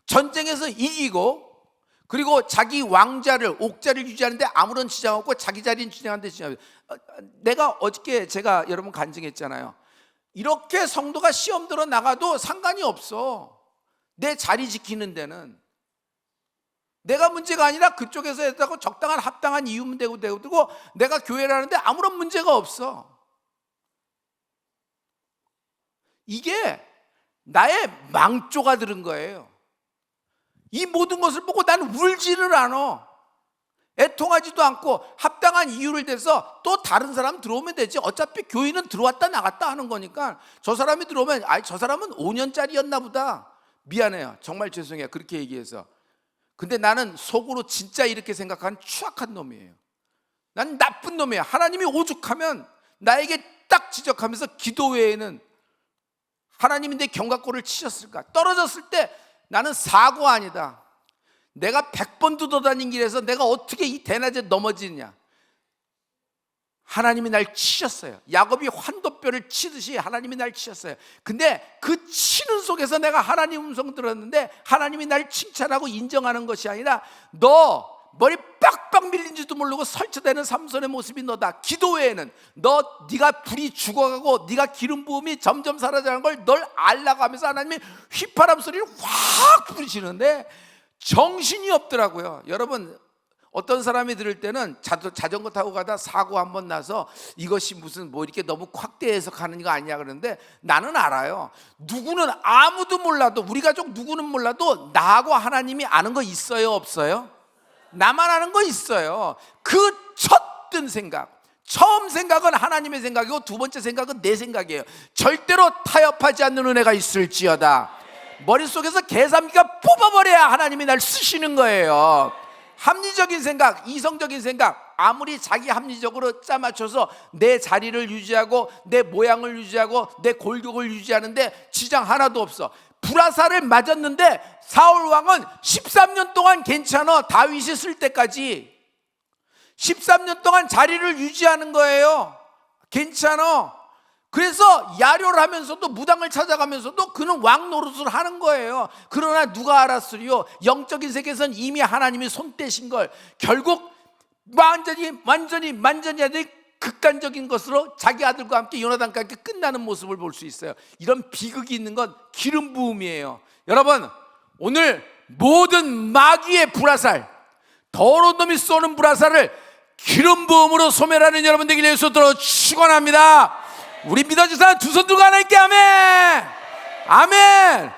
전쟁에서 이기고 그리고 자기 왕자를, 옥자를 유지하는데 아무런 지장 없고 자기 자리는 지장하는데 지장. 내가 어저께 제가 여러분 간증했잖아요. 이렇게 성도가 시험 들어 나가도 상관이 없어. 내 자리 지키는 데는 내가 문제가 아니라 그쪽에서 했다고 적당한 합당한 이유면 되고 내가 교회를 하는데 아무런 문제가 없어. 이게 나의 망조가 들은 거예요. 이 모든 것을 보고 나는 울지를 않아. 애통하지도 않고 합당한 이유를 대서 또 다른 사람 들어오면 되지. 어차피 교인은 들어왔다 나갔다 하는 거니까 저 사람이 들어오면 저 사람은 5년짜리였나 보다. 미안해요. 정말 죄송해요. 그렇게 얘기해서. 근데 나는 속으로 진짜 이렇게 생각하는 추악한 놈이에요. 난 나쁜 놈이에요. 하나님이 오죽하면 나에게 딱 지적하면서 기도 외에는 하나님이 내 견갑골을 치셨을까? 떨어졌을 때 나는 사고 아니다. 내가 100번 두더다닌 길에서 내가 어떻게 이 대낮에 넘어지느냐. 하나님이 날 치셨어요. 야곱이 환도뼈를 치듯이 하나님이 날 치셨어요. 근데 그 치는 속에서 내가 하나님 음성 들었는데 하나님이 날 칭찬하고 인정하는 것이 아니라 너 머리 빡빡 밀린지도 모르고 설쳐대는 삼손의 모습이 너다. 기도 외에는 네가 불이 죽어가고 네가 기름 부음이 점점 사라져가는 걸 널 알라고 하면서 하나님이 휘파람 소리를 확 부르시는데 정신이 없더라고요. 여러분 어떤 사람이 들을 때는 자전거 타고 가다 사고 한번 나서 이것이 무슨 이렇게 너무 확대해서 가는 거 아니냐 그러는데 나는 알아요. 누구는 아무도 몰라도 우리 가족 누구는 몰라도 나하고 하나님이 아는 거 있어요 없어요? 나만 아는 거 있어요. 그 첫 든 생각, 처음 생각은 하나님의 생각이고 두 번째 생각은 내 생각이에요. 절대로 타협하지 않는 은혜가 있을지어다. 머릿속에서 계산기가 뽑아버려야 하나님이 날 쓰시는 거예요. 합리적인 생각, 이성적인 생각, 아무리 자기 합리적으로 짜맞춰서 내 자리를 유지하고 내 모양을 유지하고 내 골격을 유지하는데 지장 하나도 없어. 불화살을 맞았는데 사울 왕은 13년 동안 괜찮아. 다윗이 쓸 때까지 13년 동안 자리를 유지하는 거예요. 괜찮아. 그래서 야료를 하면서도 무당을 찾아가면서도 그는 왕 노릇을 하는 거예요. 그러나 누가 알았으리요? 영적인 세계에서는 이미 하나님이 손 떼신 걸 결국 완전히 아니 극단적인 것으로 자기 아들과 함께 요나단과 함께 끝나는 모습을 볼 수 있어요. 이런 비극이 있는 건 기름 부음이에요. 여러분 오늘 모든 마귀의 불화살, 더러운 놈이 쏘는 불화살을 기름 부음으로 소멸하는 여러분 되기를 예수로 축원합니다. 우리 믿어주사 두 손 들고 하나님께 아멘. 아멘.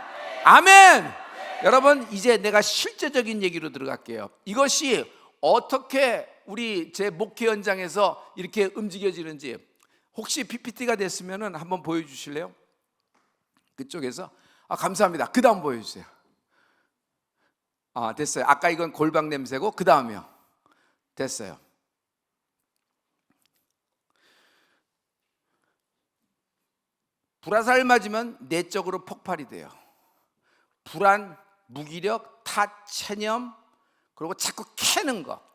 아멘. 여러분 이제 내가 실제적인 얘기로 들어갈게요. 이것이 어떻게 우리 제 목회 현장에서 이렇게 움직여지는지. 혹시 PPT가 됐으면 한번 보여주실래요? 그쪽에서. 감사합니다. 그 다음 보여주세요. 됐어요. 아까 이건 골방 냄새고 그 다음이요. 됐어요. 불화살 맞으면 내적으로 폭발이 돼요. 불안, 무기력, 탓, 체념, 그리고 자꾸 캐는 거.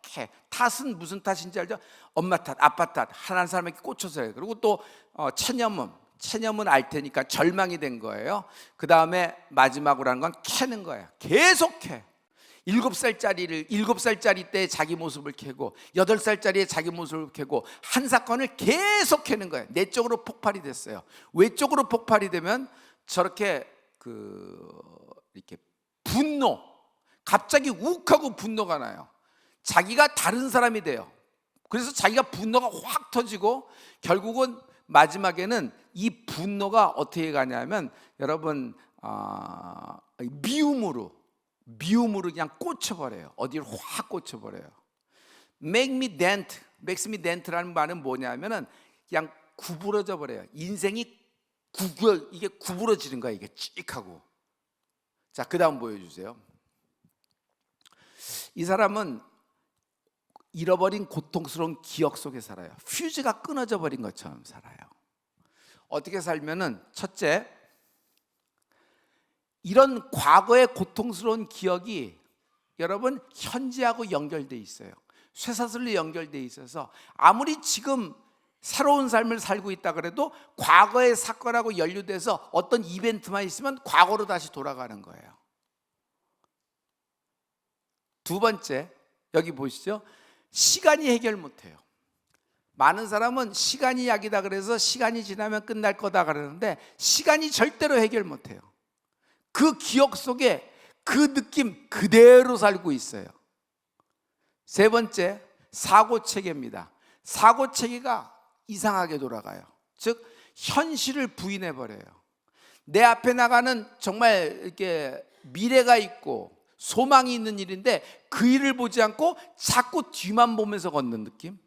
탓은 무슨 탓인지 알죠? 엄마 탓, 아빠 탓, 하나는 사람에게 꽂혀서요. 그리고 또 체념은 알 테니까 절망이 된 거예요. 그 다음에 마지막으로 하는 건 캐는 거예요. 계속 캐. 7살짜리 때 자기 모습을 캐고 8살짜리에 자기 모습을 캐고 한 사건을 계속 캐는 거예요. 내적으로 폭발이 됐어요. 외적으로 폭발이 되면 저렇게 이렇게 분노, 갑자기 욱하고 분노가 나요. 자기가 다른 사람이 돼요. 그래서 자기가 분노가 확 터지고 결국은 마지막에는 이 분노가 어떻게 가냐면 여러분 미움으로 그냥 꽂혀버려요. 어디를 확 꽂혀버려요. Makes me dent라는 말은 뭐냐면은 그냥 구부러져 버려요. 인생이 이게 구부러지는 거야. 이게 찍하고. 자, 그 다음 보여주세요. 이 사람은 잃어버린 고통스러운 기억 속에 살아요. 퓨즈가 끊어져 버린 것처럼 살아요. 어떻게 살면은 첫째, 이런 과거의 고통스러운 기억이 여러분 현재하고 연결돼 있어요. 쇠사슬로 연결돼 있어서 아무리 지금 새로운 삶을 살고 있다 그래도 과거의 사건하고 연루돼서 어떤 이벤트만 있으면 과거로 다시 돌아가는 거예요. 두 번째, 여기 보시죠. 시간이 해결 못해요. 많은 사람은 시간이 약이다 그래서 시간이 지나면 끝날 거다 그러는데 시간이 절대로 해결 못해요. 그 기억 속에 그 느낌 그대로 살고 있어요. 세 번째, 사고체계입니다. 사고체계가 이상하게 돌아가요. 즉 현실을 부인해 버려요. 내 앞에 나가는 정말 이렇게 미래가 있고 소망이 있는 일인데 그 일을 보지 않고 자꾸 뒤만 보면서 걷는 느낌.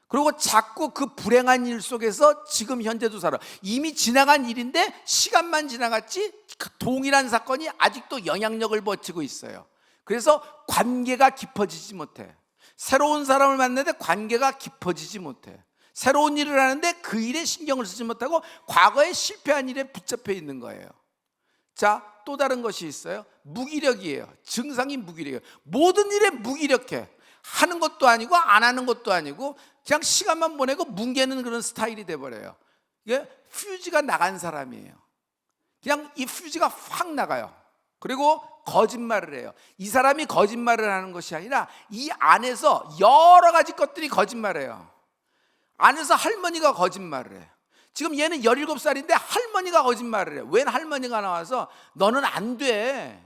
그리고 자꾸 그 불행한 일 속에서 지금 현재도 살아. 이미 지나간 일인데 시간만 지나갔지 그 동일한 사건이 아직도 영향력을 버티고 있어요. 그래서 관계가 깊어지지 못해. 새로운 사람을 만나는데 관계가 깊어지지 못해. 새로운 일을 하는데 그 일에 신경을 쓰지 못하고 과거에 실패한 일에 붙잡혀 있는 거예요. 자, 또 다른 것이 있어요. 무기력이에요. 증상이 무기력이에요. 모든 일에 무기력해. 하는 것도 아니고 안 하는 것도 아니고 그냥 시간만 보내고 뭉개는 그런 스타일이 돼버려요. 이게 퓨즈가 나간 사람이에요. 그냥 이 퓨즈가 확 나가요. 그리고 거짓말을 해요. 이 사람이 거짓말을 하는 것이 아니라 이 안에서 여러 가지 것들이 거짓말해요. 안에서 할머니가 거짓말을 해요. 지금 얘는 17살인데 할머니가 거짓말을 해요. 웬 할머니가 나와서 너는 안 돼.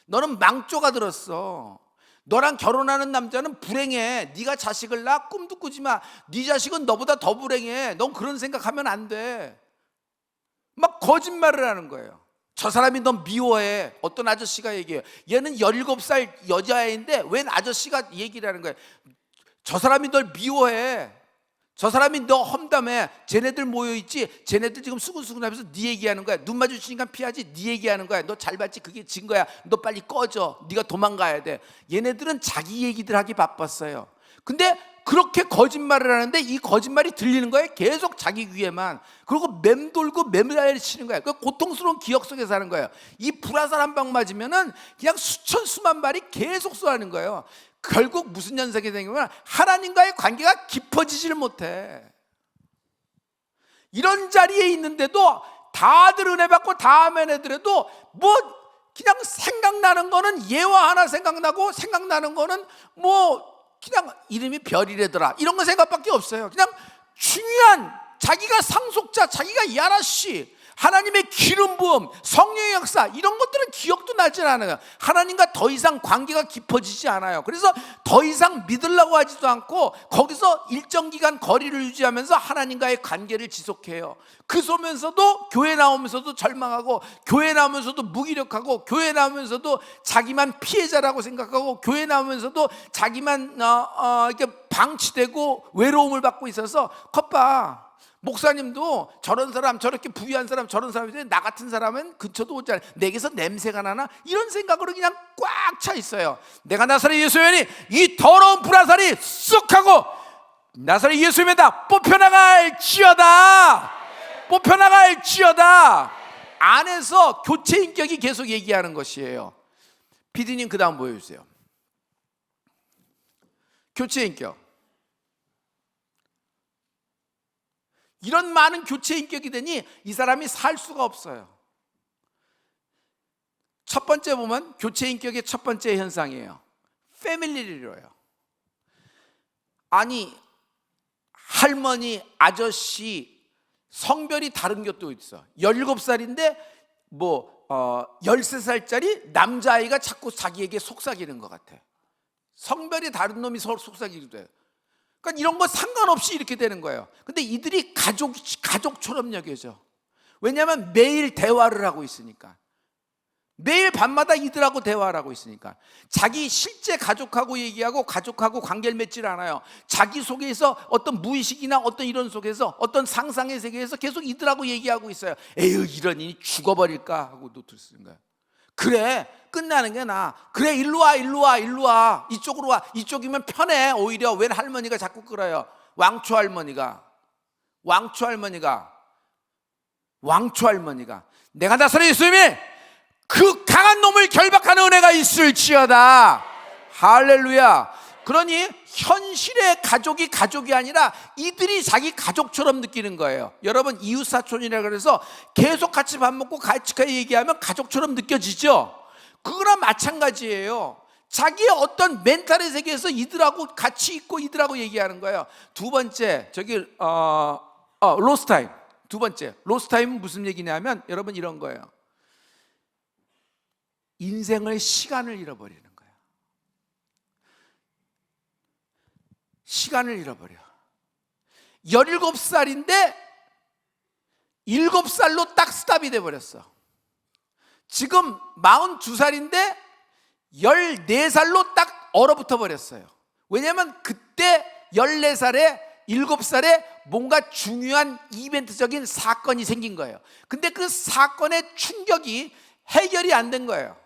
너는 망조가 들었어. 너랑 결혼하는 남자는 불행해. 네가 자식을 낳아 꿈도 꾸지 마. 네 자식은 너보다 더 불행해. 넌 그런 생각하면 안 돼. 막 거짓말을 하는 거예요. 저 사람이 너 미워해. 어떤 아저씨가 얘기해요. 얘는 17살 여자애인데 웬 아저씨가 얘기를 하는 거예요. 저 사람이 널 미워해. 저 사람이 너 험담해. 쟤네들 모여있지. 쟤네들 지금 수근수근하면서 네 얘기하는 거야. 눈 마주치니까 피하지. 네 얘기하는 거야. 너 잘 봤지? 그게 증거야. 너 빨리 꺼져. 네가 도망가야 돼. 얘네들은 자기 얘기들 하기 바빴어요. 근데 그렇게 거짓말을 하는데 이 거짓말이 들리는 거예요. 계속 자기 귀에만. 그리고 맴돌고 매달리치는 거예요. 그 고통스러운 기억 속에 사는 거예요. 이 불화살 한 방 맞으면은 그냥 수천 수만 발이 계속 쏘는 거예요. 결국 무슨 현상이 생기면 하나님과의 관계가 깊어지지를 못해. 이런 자리에 있는데도 다들 은혜 받고 다 아멘 해더라도 뭐 그냥 생각나는 거는 예화 하나 생각나고 생각나는 거는 뭐 그냥 이름이 별이래더라 이런 거 생각밖에 없어요. 그냥 중요한 자기가 상속자, 자기가 야라씨, 하나님의 기름 부음, 성령의 역사 이런 것들은 기억도 나지 않아요. 하나님과 더 이상 관계가 깊어지지 않아요. 그래서 더 이상 믿으려고 하지도 않고 거기서 일정 기간 거리를 유지하면서 하나님과의 관계를 지속해요. 그 속에서도 교회 나오면서도 절망하고 교회 나오면서도 무기력하고 교회 나오면서도 자기만 피해자라고 생각하고 교회 나오면서도 자기만 이렇게 방치되고 외로움을 받고 있어서 겉봐. 목사님도 저런 사람, 저렇게 부유한 사람, 저런 사람인데 나 같은 사람은 근처도 오지 않아요. 내게서 냄새가 나나? 이런 생각으로 그냥 꽉 차 있어요. 내가 나사렛 예수님이 이 더러운 불화살이 쑥 하고 나사렛 예수님에다 뽑혀나갈지어다, 뽑혀나갈지어다. 안에서 교체 인격이 계속 얘기하는 것이에요. PD님 그 다음 보여주세요. 교체 인격. 이런 많은 교체 인격이 되니 이 사람이 살 수가 없어요. 첫 번째 보면 교체 인격의 첫 번째 현상이에요. 패밀리를 이뤄요. 아니, 할머니, 아저씨 성별이 다른 것도 있어. 17살인데 13살짜리 남자아이가 자꾸 자기에게 속삭이는 것 같아. 성별이 다른 놈이 서로 속삭이기도 해요. 그러니까 이런 거 상관없이 이렇게 되는 거예요. 근데 이들이 가족처럼 여겨져. 왜냐하면 매일 대화를 하고 있으니까. 매일 밤마다 이들하고 대화를 하고 있으니까. 자기 실제 가족하고 얘기하고 가족하고 관계를 맺질 않아요. 자기 속에서 어떤 무의식이나 어떤 이런 속에서 어떤 상상의 세계에서 계속 이들하고 얘기하고 있어요. 에휴, 이러니 죽어버릴까 하고 노트를 쓰는 거예요. 그래, 끝나는 게 나아. 그래, 일로 와, 일로 와, 일로 와. 이쪽으로 와. 이쪽이면 편해. 오히려 왜 할머니가 자꾸 끌어요? 왕초 할머니가 내가 나사렛 예수님이 그 강한 놈을 결박하는 은혜가 있을지어다. 할렐루야. 그러니 현실의 가족이 아니라 이들이 자기 가족처럼 느끼는 거예요. 여러분, 이웃사촌이라 그래서 계속 같이 밥 먹고 같이 얘기하면 가족처럼 느껴지죠. 그거랑 마찬가지예요. 자기의 어떤 멘탈의 세계에서 이들하고 같이 있고 이들하고 얘기하는 거예요. 두 번째, 로스타임. 두 번째, 로스타임은 무슨 얘기냐면 여러분 이런 거예요. 인생의 시간을 잃어버리는 거예요. 시간을 잃어버려. 17살인데 7살로 딱 스탑이 돼버렸어. 지금 42살인데 14살로 딱 얼어붙어 버렸어요. 왜냐하면 그때 14살에 7살에 뭔가 중요한 이벤트적인 사건이 생긴 거예요. 근데 그 사건의 충격이 해결이 안 된 거예요.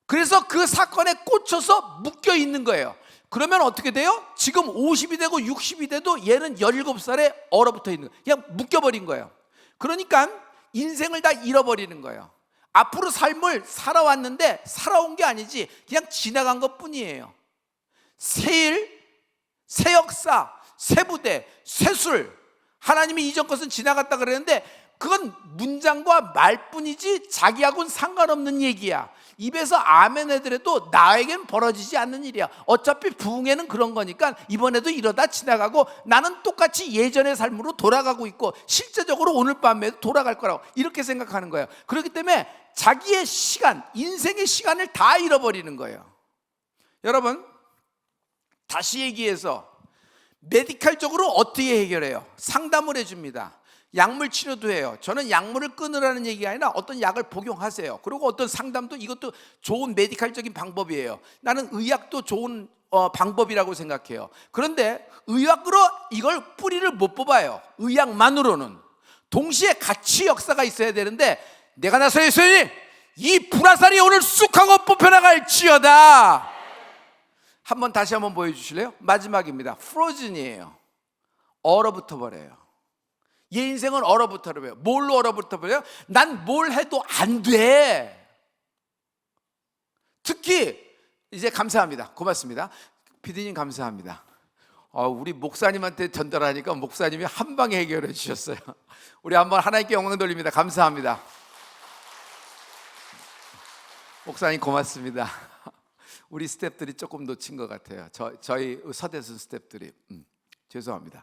그래서 그 사건에 꽂혀서 묶여 있는 거예요. 그러면 어떻게 돼요? 지금 50이 되고 60이 돼도 얘는 17살에 얼어붙어 있는 거예요. 그냥 묶여버린 거예요. 그러니까 인생을 다 잃어버리는 거예요. 앞으로 삶을 살아왔는데 살아온 게 아니지 그냥 지나간 것 뿐이에요. 새 일, 새 역사, 새 부대, 새 술. 하나님이 이전 것은 지나갔다 그랬는데 그건 문장과 말뿐이지 자기하고는 상관없는 얘기야. 입에서 아멘 해더라도 나에겐 벌어지지 않는 일이야. 어차피 부흥회는 그런 거니까 이번에도 이러다 지나가고 나는 똑같이 예전의 삶으로 돌아가고 있고 실제적으로 오늘 밤에도 돌아갈 거라고 이렇게 생각하는 거예요. 그렇기 때문에 자기의 시간, 인생의 시간을 다 잃어버리는 거예요. 여러분, 다시 얘기해서 메디컬적으로 어떻게 해결해요? 상담을 해줍니다. 약물 치료도 해요. 저는 약물을 끊으라는 얘기가 아니라 어떤 약을 복용하세요. 그리고 어떤 상담도 이것도 좋은 메디컬적인 방법이에요. 나는 의학도 좋은 방법이라고 생각해요. 그런데 의학으로 이걸 뿌리를 못 뽑아요. 의학만으로는. 동시에 같이 역사가 있어야 되는데 내가 나사렛 예수님 이 불화살이 오늘 쑥 하고 뽑혀나갈지어다. 다시 한번 보여주실래요? 마지막입니다. 프로즌이에요. 얼어붙어 버려요. 얘 인생은 얼어붙어 버려요. 뭘로 얼어붙어 버려요? 난 뭘 해도 안 돼. 특히 이제 감사합니다. 고맙습니다. 피디님 감사합니다. 우리 목사님한테 전달하니까 목사님이 한 방에 해결해 주셨어요. 우리 한번 하나님께 영광 돌립니다. 감사합니다. 목사님 고맙습니다. 우리 스태프들이 조금 놓친 것 같아요. 저희 서대순 스태프들이 죄송합니다.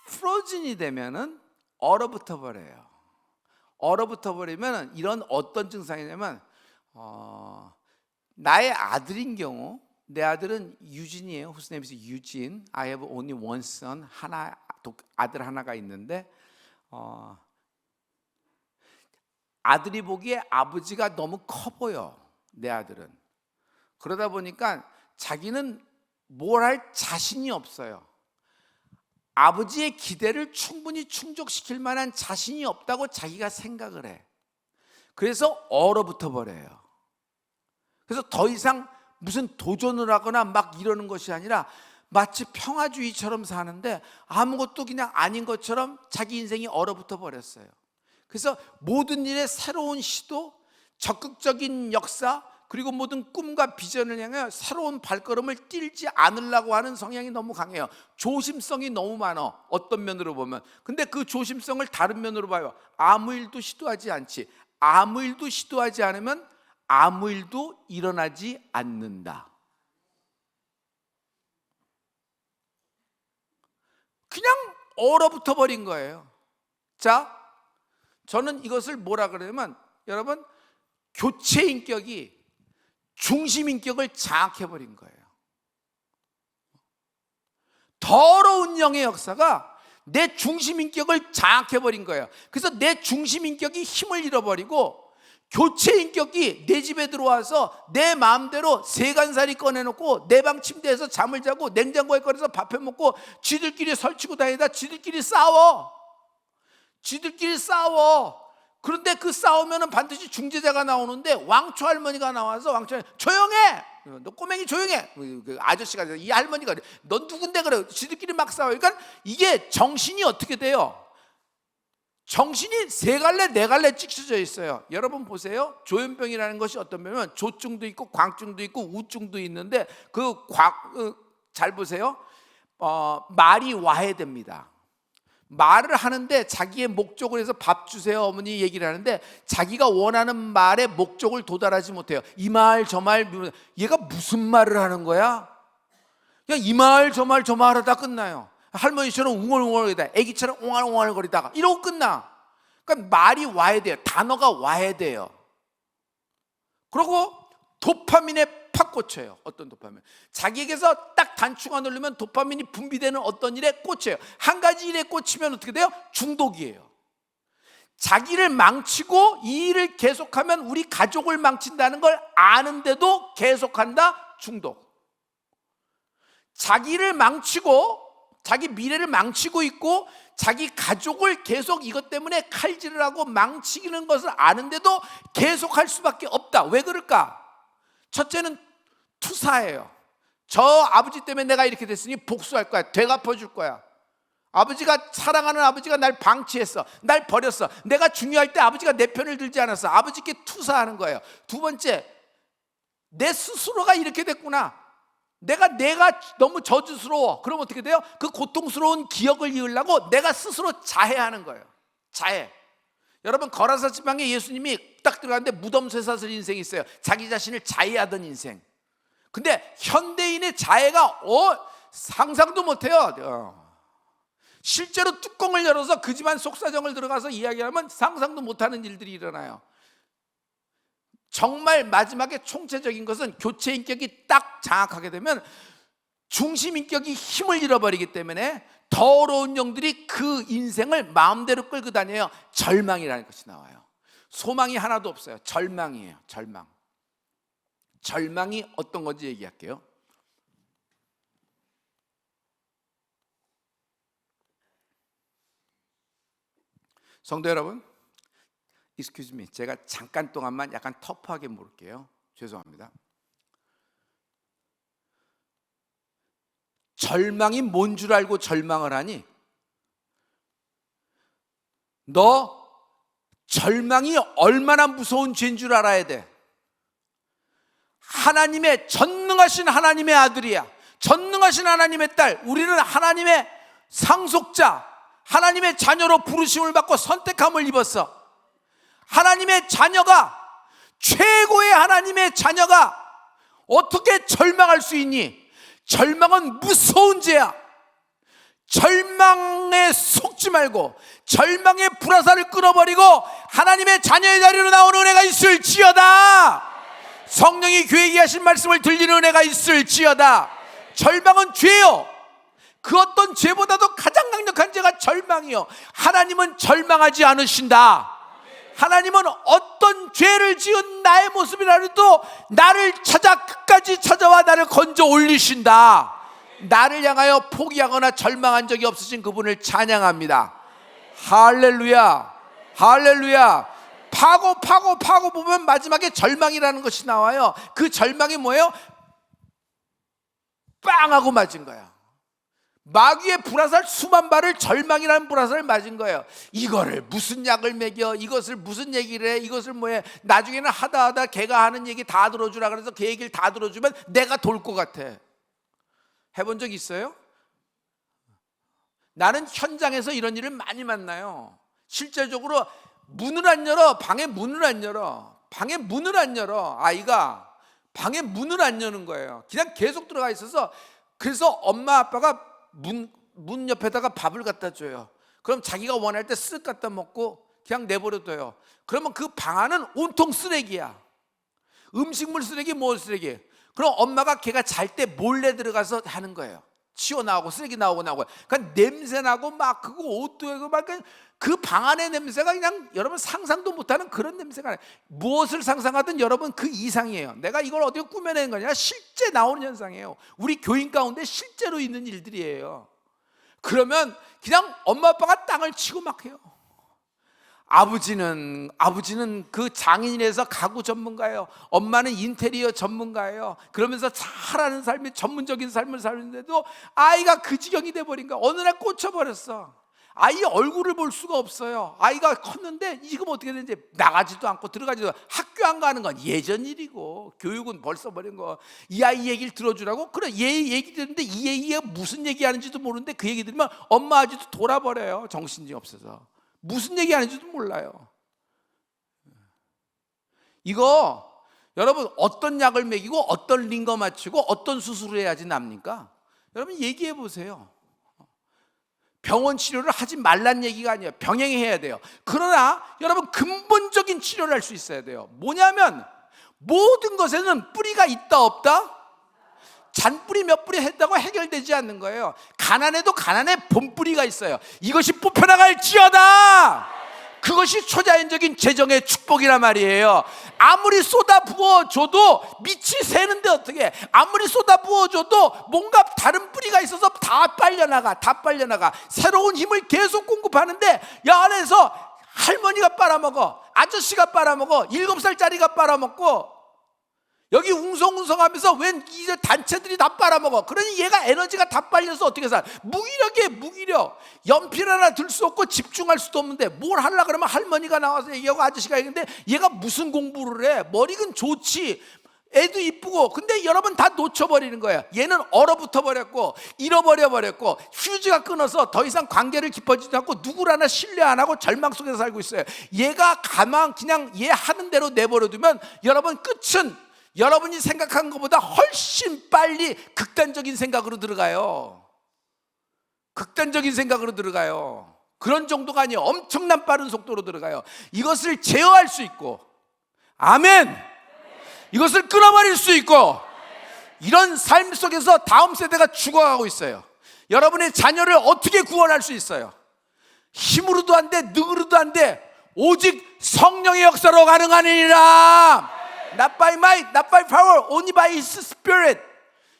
프로즌이 되면은 얼어붙어 버려요. 얼어붙어 버리면 이런 어떤 증상이냐면 나의 아들인 경우 내 아들은 유진이에요. Whose name is 유진. I have only one son. 아들 하나가 있는데 아들이 보기에 아버지가 너무 커 보여. 내 아들은. 그러다 보니까 자기는 뭘 할 자신이 없어요. 아버지의 기대를 충분히 충족시킬 만한 자신이 없다고 자기가 생각을 해. 그래서 얼어붙어 버려요. 그래서 더 이상 무슨 도전을 하거나 막 이러는 것이 아니라 마치 평화주의처럼 사는데 아무것도 그냥 아닌 것처럼 자기 인생이 얼어붙어 버렸어요. 그래서 모든 일에 새로운 시도, 적극적인 역사, 그리고 모든 꿈과 비전을 향해 새로운 발걸음을 띨지 않으려고 하는 성향이 너무 강해요. 조심성이 너무 많아, 어떤 면으로 보면. 근데 그 조심성을 다른 면으로 봐요. 아무 일도 시도하지 않지. 아무 일도 시도하지 않으면 아무 일도 일어나지 않는다. 그냥 얼어붙어 버린 거예요. 자, 저는 이것을 뭐라 그러냐면, 여러분, 교체 인격이 중심 인격을 장악해 버린 거예요. 더러운 영의 역사가 내 중심 인격을 장악해 버린 거예요. 그래서 내 중심 인격이 힘을 잃어버리고 교체 인격이 내 집에 들어와서 내 마음대로 세간살이 꺼내놓고 내 방 침대에서 잠을 자고 냉장고에 꺼내서 밥 해먹고 지들끼리 설치고 다니다 지들끼리 싸워. 그런데 그 싸우면 반드시 중재자가 나오는데 왕초 할머니가 나와서 조용해! 너 꼬맹이 조용해! 그 아저씨가 이 할머니가 넌 누군데 그래? 지들끼리 막 싸워요. 그러니까 이게 정신이 어떻게 돼요? 정신이 세 갈래 네 갈래 찍혀져 있어요. 여러분 보세요. 조현병이라는 것이 어떤 면은 조증도 있고 광증도 있고 우증도 있는데 잘 보세요. 말이 와해됩니다. 말을 하는데 자기의 목적을 해서 밥 주세요 어머니 얘기를 하는데 자기가 원하는 말의 목적을 도달하지 못해요. 이 말 저 말, 얘가 무슨 말을 하는 거야? 그냥 이 말 저 말 하다 끝나요. 할머니처럼 웅얼웅얼거리다가 애기처럼 옹알옹알거리다가 이러고 끝나. 그러니까 말이 와야 돼요. 단어가 와야 돼요. 그리고 도파민에 팍 꽂혀요. 어떤 도파민? 자기에게서 딱 단추가 누르면 도파민이 분비되는 어떤 일에 꽂혀요. 한 가지 일에 꽂히면 어떻게 돼요? 중독이에요. 자기를 망치고 이 일을 계속하면 우리 가족을 망친다는 걸 아는데도 계속한다? 중독. 자기를 망치고 자기 미래를 망치고 있고 자기 가족을 계속 이것 때문에 칼질을 하고 망치는 것을 아는데도 계속할 수밖에 없다. 왜 그럴까? 첫째는 투사예요. 저 아버지 때문에 내가 이렇게 됐으니 복수할 거야. 되갚아줄 거야. 아버지가, 사랑하는 아버지가 날 방치했어. 날 버렸어. 내가 중요할 때 아버지가 내 편을 들지 않았어. 아버지께 투사하는 거예요. 두 번째, 내 스스로가 이렇게 됐구나. 내가 너무 저주스러워. 그럼 어떻게 돼요? 그 고통스러운 기억을 이으려고 내가 스스로 자해하는 거예요. 자해. 여러분, 거라사 지방에 예수님이 딱 들어갔는데 무덤 쇠사슬 인생이 있어요. 자기 자신을 자해하던 인생. 근데 현대인의 자해가 상상도 못해요. 실제로 뚜껑을 열어서 그 집안 속사정을 들어가서 이야기하면 상상도 못하는 일들이 일어나요. 정말 마지막에 총체적인 것은 교체 인격이 딱 장악하게 되면 중심 인격이 힘을 잃어버리기 때문에 더러운 영들이 그 인생을 마음대로 끌고 다녀요. 절망이라는 것이 나와요. 소망이 하나도 없어요. 절망이에요. 절망. 절망이 어떤 건지 얘기할게요. 성도 여러분, excuse me, 제가 잠깐 동안만 약간 터프하게 물을게요. 죄송합니다. 절망이 뭔 줄 알고 절망을 하니? 너 절망이 얼마나 무서운 죄인 줄 알아야 돼. 하나님의, 전능하신 하나님의 아들이야. 전능하신 하나님의 딸. 우리는 하나님의 상속자, 하나님의 자녀로 부르심을 받고 선택함을 입었어. 하나님의 자녀가, 최고의 하나님의 자녀가 어떻게 절망할 수 있니? 절망은 무서운 죄야. 절망에 속지 말고 절망의 불화살을 끊어버리고 하나님의 자녀의 자리로 나오는 은혜가 있을지어다. 성령이 교회에게 하신 말씀을 들리는 은혜가 있을지어다. 절망은 죄요. 그 어떤 죄보다도 가장 강력한 죄가 절망이요. 하나님은 절망하지 않으신다. 하나님은 어떤 죄를 지은 나의 모습이라도 나를 찾아 끝까지 찾아와 나를 건져 올리신다. 나를 향하여 포기하거나 절망한 적이 없으신 그분을 찬양합니다. 할렐루야, 할렐루야. 파고 보면 마지막에 절망이라는 것이 나와요. 그 절망이 뭐예요? 빵 하고 맞은 거야. 마귀의 불화살 수만 발을 절망이라는 불화살을 맞은 거예요. 이거를 무슨 약을 먹여, 이것을 무슨 얘기를 해, 이것을 뭐해. 나중에는 하다 걔가 하는 얘기 다 들어주라 그래서 그 얘기를 다 들어주면 내가 돌 것 같아. 해본 적 있어요? 나는 현장에서 이런 일을 많이 만나요. 실제적으로 문을 안 열어. 방에 문을 안 열어. 방에 문을 안 열어. 아이가 방에 문을 안 여는 거예요. 그냥 계속 들어가 있어서. 그래서 엄마 아빠가 문 옆에다가 밥을 갖다 줘요. 그럼 자기가 원할 때 쓱 갖다 먹고 그냥 내버려둬요. 그러면 그 방 안은 온통 쓰레기야. 음식물 쓰레기, 뭘 쓰레기. 그럼 엄마가 걔가 잘 때 몰래 들어가서 하는 거예요. 치워 나오고 쓰레기 나오고. 그러니까 냄새 나고 막 그거 옷도 해고 막 그 방 안의 냄새가 그냥 여러분 상상도 못하는 그런 냄새가 나요. 무엇을 상상하든 여러분 그 이상이에요. 내가 이걸 어떻게 꾸며내는 거냐? 실제 나오는 현상이에요. 우리 교인 가운데 실제로 있는 일들이에요. 그러면 그냥 엄마 아빠가 땅을 치고 막 해요. 아버지는 그 장인이라서 가구 전문가예요. 엄마는 인테리어 전문가예요. 그러면서 잘하는 삶이 전문적인 삶을 사는데도 아이가 그 지경이 돼버린 거야. 어느 날 꽂혀버렸어. 아이 얼굴을 볼 수가 없어요. 아이가 컸는데 지금 어떻게 되는지 나가지도 않고 들어가지도 않고. 학교 안 가는 건 예전 일이고 교육은 벌써 버린 거. 이 아이 얘기를 들어주라고? 그래, 얘 얘기 듣는데 이 얘기가 무슨 얘기하는지도 모르는데 그 얘기 들으면 엄마 아직도 돌아버려요. 정신이 없어서 무슨 얘기하는지도 몰라요. 이거 여러분 어떤 약을 먹이고 어떤 링거 맞추고 어떤 수술을 해야지 납니까? 여러분 얘기해 보세요. 병원 치료를 하지 말란 얘기가 아니에요. 병행해야 돼요. 그러나 여러분 근본적인 치료를 할 수 있어야 돼요. 뭐냐면 모든 것에는 뿌리가 있다 없다? 잔뿌리 몇 뿌리 했다고 해결되지 않는 거예요. 가난해도 가난에 본뿌리가 있어요. 이것이 뽑혀나갈지어다. 그것이 초자연적인 재정의 축복이란 말이에요. 아무리 쏟아 부어줘도 밑이 새는데 어떻게? 아무리 쏟아 부어줘도 뭔가 다른 뿌리가 있어서 다 빨려나가. 새로운 힘을 계속 공급하는데 이 안에서 할머니가 빨아먹어, 아저씨가 빨아먹어, 7살짜리가 빨아먹고 여기 웅성웅성하면서 웬 이제 단체들이 다 빨아먹어. 그러니 얘가 에너지가 다 빨려서 어떻게 살아? 무기력. 연필 하나 들 수 없고 집중할 수도 없는데 뭘 하려고 그러면 할머니가 나와서 얘기하고 아저씨가 얘기하는데 얘가 무슨 공부를 해? 머리는 좋지, 애도 이쁘고. 근데 여러분 다 놓쳐버리는 거예요. 얘는 얼어붙어 버렸고 잃어버려 버렸고 휴지가 끊어서 더 이상 관계를 깊어지지 않고 누구를 하나 신뢰 안 하고 절망 속에서 살고 있어요. 얘가 가만 그냥 얘 하는 대로 내버려두면 여러분 끝은 여러분이 생각한 것보다 훨씬 빨리 극단적인 생각으로 들어가요. 그런 정도가 아니에요. 엄청난 빠른 속도로 들어가요. 이것을 제어할 수 있고, 아멘, 이것을 끊어버릴 수 있고, 이런 삶 속에서 다음 세대가 죽어가고 있어요. 여러분의 자녀를 어떻게 구원할 수 있어요? 힘으로도 안 돼, 능으로도 안 돼. 오직 성령의 역사로 가능하니라. Not by might, not by power, only by His Spirit.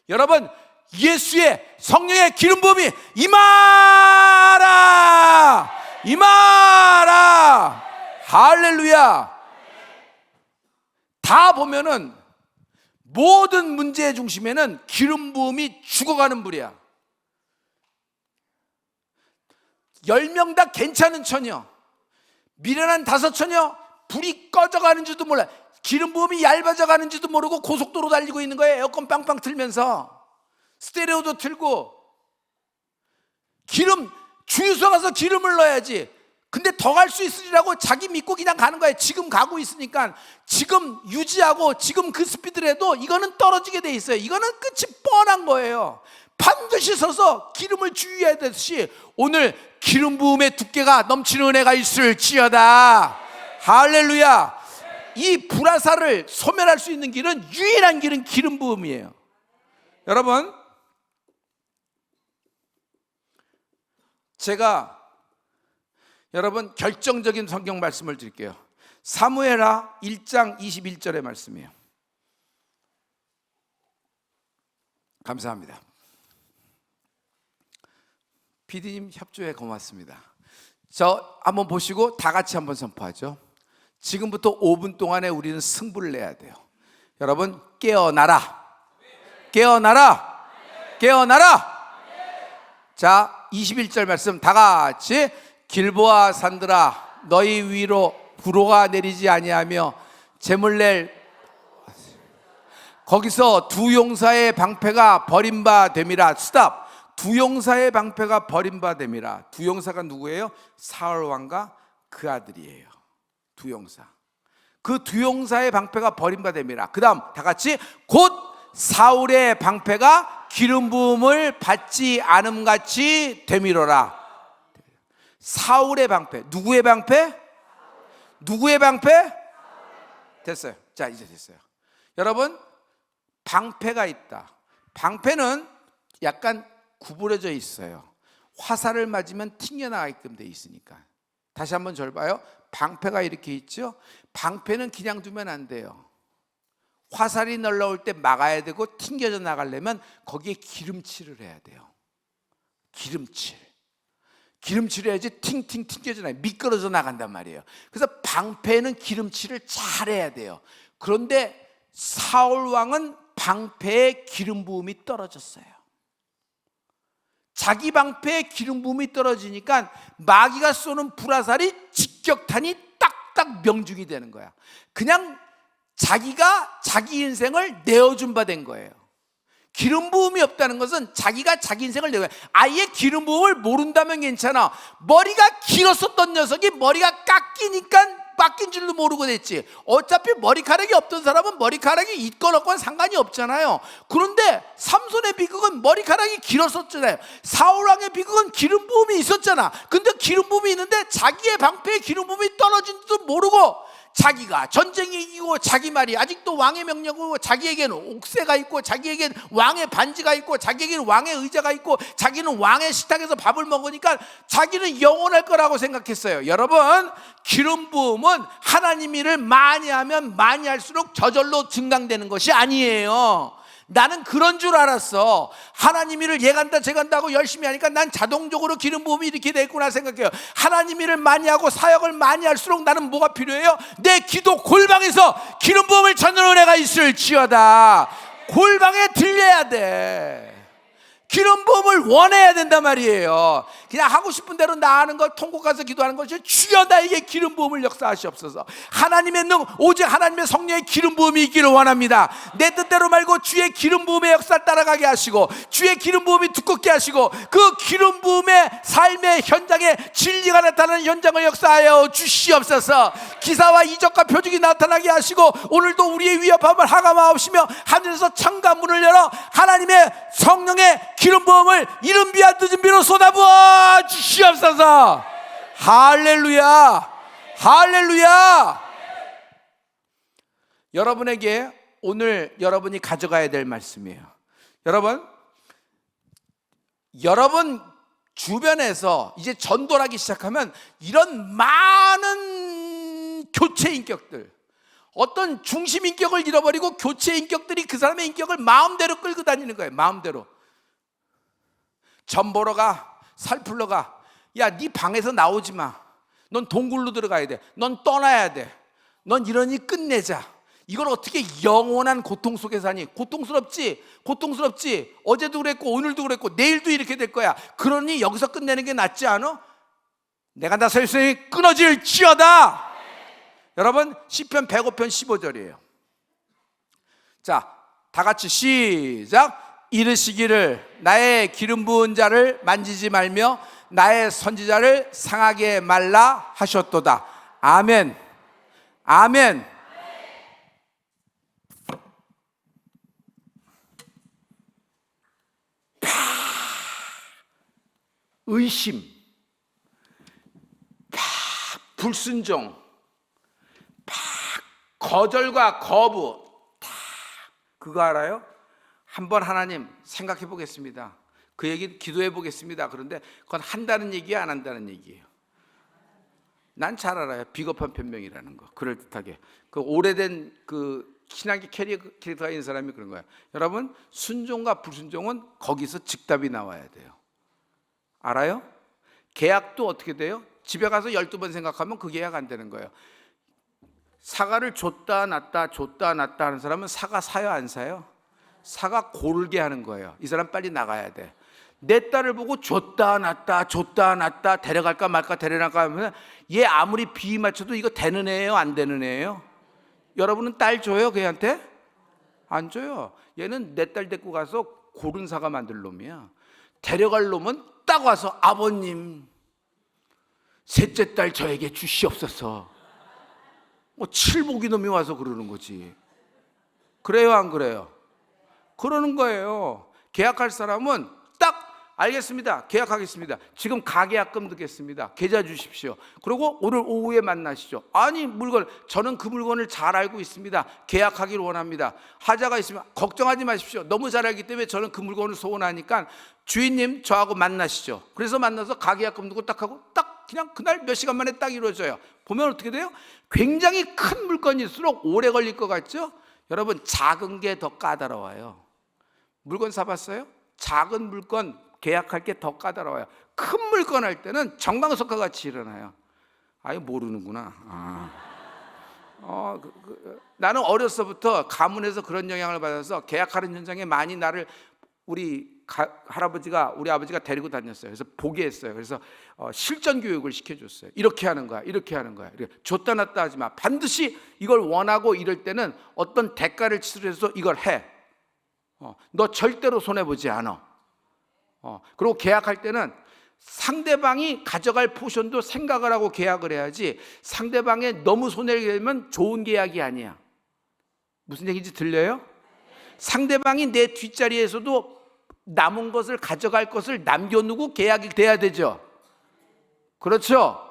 여러분, 예수의 성령의 기름 부음이 임하라. 할렐루야. 다 보면은 모든 문제의 중심에는 기름 부음이 죽어가는 불이야. 10명 다 괜찮은 처녀, 미련한 5처녀 불이 꺼져가는 줄도 몰라. 기름 부음이 얇아져 가는지도 모르고 고속도로 달리고 있는 거예요. 에어컨 빵빵 틀면서 스테레오도 틀고. 기름 주유소 가서 기름을 넣어야지. 근데 더 갈 수 있으리라고 자기 믿고 그냥 가는 거예요. 지금 가고 있으니까 지금 유지하고 지금 그 스피드라도 이거는 떨어지게 돼 있어요. 이거는 끝이 뻔한 거예요. 반드시 서서 기름을 주유해야 되듯이 오늘 기름 부음의 두께가 넘치는 은혜가 있을지어다. 할렐루야. 이 불화살을 소멸할 수 있는 길은, 유일한 길은 기름 부음이에요. 여러분, 제가 결정적인 성경 말씀을 드릴게요. 사무엘하 1장 21절의 말씀이에요. 감사합니다. PD님 협조해 고맙습니다. 저 한번 보시고 다 같이 한번 선포하죠. 지금부터 5분 동안에 우리는 승부를 내야 돼요. 여러분, 깨어나라, 깨어나라, 깨어나라. 자, 21절 말씀 다 같이. 길보아 산들아, 너희 위로 불호가 내리지 아니하며 재물 낼, 거기서 두 용사의 방패가 버림받음이라. 스탑. 두 용사의 방패가 버림받음이라. 두 용사가 누구예요? 사울 왕과 그 아들이에요. 두 용사. 그 두 용사의 방패가 버림받음이라. 그 다음 다 같이. 곧 사울의 방패가 기름 부음을 받지 않음같이 되미로라. 사울의 방패. 누구의 방패? 누구의 방패? 됐어요. 자, 이제 됐어요. 여러분, 방패가 있다. 방패는 약간 구부러져 있어요. 화살을 맞으면 튕겨나가게끔 돼 있으니까. 다시 한번 절 봐요. 방패가 이렇게 있죠. 방패는 그냥 두면 안 돼요. 화살이 날라올 때 막아야 되고, 튕겨져 나가려면 거기에 기름칠을 해야 돼요. 기름칠을 해야지 팅팅 튕겨져 나가요. 미끄러져 나간단 말이에요. 그래서 방패는 기름칠을 잘 해야 돼요. 그런데 사울 왕은 방패에 기름 부음이 떨어졌어요. 자기 방패에 기름 부음이 떨어지니까 마귀가 쏘는 불화살이 직격탄이 딱딱 명중이 되는 거야. 그냥 자기가 자기 인생을 내어준 바 된 거예요. 기름 부음이 없다는 것은 자기가 자기 인생을 내어요. 아예 기름 부음을 모른다면 괜찮아. 머리가 길었었던 녀석이 머리가 깎인 줄도 모르고 됐지. 어차피 머리카락이 없던 사람은 머리카락이 있건 없건 상관이 없잖아요. 그런데 삼손의 비극은 머리카락이 길었었잖아요. 사울왕의 비극은 기름 부음이 있었잖아. 근데 기름 부음이 있는데 자기의 방패에 기름 부음이 떨어진 줄도 모르고, 자기가 전쟁에 이기고 자기 말이 아직도 왕의 명령이고, 자기에게는 옥새가 있고, 자기에게는 왕의 반지가 있고, 자기에게는 왕의 의자가 있고, 자기는 왕의 식탁에서 밥을 먹으니까 자기는 영원할 거라고 생각했어요. 여러분, 기름 부음은 하나님 일을 많이 하면 많이 할수록 저절로 증강되는 것이 아니에요. 나는 그런 줄 알았어. 하나님 일을 얘간다 저간다 하고 열심히 하니까 난 자동적으로 기름 부음이 이렇게 됐구나 생각해요. 하나님 일을 많이 하고 사역을 많이 할수록 나는 뭐가 필요해요? 내 기도 골방에서 기름 부음을 찾는 은혜가 있을지어다. 골방에 들려야 돼. 기름 부음을 원해야 된단 말이에요. 그냥 하고 싶은 대로 나하는 것, 통곡 가서 기도하는 것이 주여 나에게 기름 부음을 역사하시옵소서. 하나님의 오직 하나님의 성령의 기름 부음이 있기를 원합니다. 내 뜻대로 말고 주의 기름 부음의 역사를 따라가게 하시고, 주의 기름 부음이 두껍게 하시고, 그 기름 부음의 삶의 현장에 진리가 나타나는 현장을 역사하여 주시옵소서. 기사와 이적과 표적이 나타나게 하시고, 오늘도 우리의 위협함을 하감하옵시며 하늘에서 창가문을 열어 하나님의 성령의 기름 부음을 이른 비와 늦은 비로 쏟아부어 주시옵소서. 할렐루야, 할렐루야. 여러분에게 오늘 여러분이 가져가야 될 말씀이에요. 여러분 주변에서 이제 전도를 하기 시작하면 이런 많은 교체 인격들, 어떤 중심 인격을 잃어버리고 교체 인격들이 그 사람의 인격을 마음대로 끌고 다니는 거예요. 마음대로. 전 보러 가, 살 풀러 가. 야, 네 방에서 나오지 마. 넌 동굴로 들어가야 돼. 넌 떠나야 돼. 넌 이러니 끝내자. 이걸 어떻게 영원한 고통 속에 사니? 고통스럽지? 어제도 그랬고 오늘도 그랬고 내일도 이렇게 될 거야. 그러니 여기서 끝내는 게 낫지 않아? 내가 나서 있으니 끊어질지어다. 여러분, 시편 105편 15절이에요. 자, 다 같이 시작. 이르시기를 나의 기름 부은 자를 만지지 말며 나의 선지자를 상하게 말라 하셨도다. 아멘. 아멘. 의심, 불순종, 거절과 거부, 그거 알아요? 한번 하나님 생각해 보겠습니다. 그 얘기 기도해 보겠습니다. 그런데 그건 한다는 얘기야, 안 한다는 얘기예요? 난 잘 알아요. 비겁한 변명이라는 거. 그럴듯하게. 그 오래된 그 신학기 캐릭터가 있는 사람이 그런 거예요. 여러분, 순종과 불순종은 거기서 즉답이 나와야 돼요. 알아요? 계약도 어떻게 돼요? 집에 가서 12번 생각하면 그 계약 안 되는 거예요. 사과를 줬다 놨다 줬다 놨다 하는 사람은 사과 사요 안 사요? 사과 고르게 하는 거예요. 이 사람 빨리 나가야 돼. 내 딸을 보고 줬다 놨다 데려갈까 말까 데려갈까 하면 얘 아무리 비위 맞춰도 이거 되는 애예요 안 되는 애예요? 여러분은 딸 줘요 걔한테? 안 줘요. 얘는 내 딸 데리고 가서 고른 사과 만들 놈이야. 데려갈 놈은 딱 와서 아버님 셋째 딸 저에게 주시옵소서. 뭐 칠복이 놈이 와서 그러는 거지. 그래요 안 그래요? 그러는 거예요. 계약할 사람은 딱 알겠습니다. 계약하겠습니다. 지금 가계약금 드겠습니다. 계좌 주십시오. 그리고 오늘 오후에 만나시죠. 아니 물건 저는 그 물건을 잘 알고 있습니다. 계약하기를 원합니다. 하자가 있으면 걱정하지 마십시오. 너무 잘 알기 때문에 저는 그 물건을 소원하니까 주인님 저하고 만나시죠. 그래서 만나서 가계약금 두고 딱 하고 딱 그냥 그날 몇 시간 만에 딱 이루어져요. 보면 어떻게 돼요? 굉장히 큰 물건일수록 오래 걸릴 것 같죠? 여러분 작은 게 더 까다로워요. 물건 사봤어요? 작은 물건 계약할 게 더 까다로워요. 큰 물건 할 때는 정광석과 같이 일어나요. 아예 모르는구나. 나는 어려서부터 가문에서 그런 영향을 받아서 계약하는 현장에 많이 나를 우리 할아버지가 우리 아버지가 데리고 다녔어요. 그래서 보게 했어요. 그래서 실전 교육을 시켜줬어요. 이렇게 하는 거야, 이렇게 하는 거야. 줬다 놨다 하지 마. 반드시 이걸 원하고 이럴 때는 어떤 대가를 치르해서 이걸 해. 너 절대로 손해 보지 않아. 그리고 계약할 때는 상대방이 가져갈 포션도 생각을 하고 계약을 해야지 상대방에 너무 손해를 내면 좋은 계약이 아니야. 무슨 얘기인지 들려요? 상대방이 내 뒷자리에서도 남은 것을 가져갈 것을 남겨두고 계약이 돼야 되죠. 그렇죠?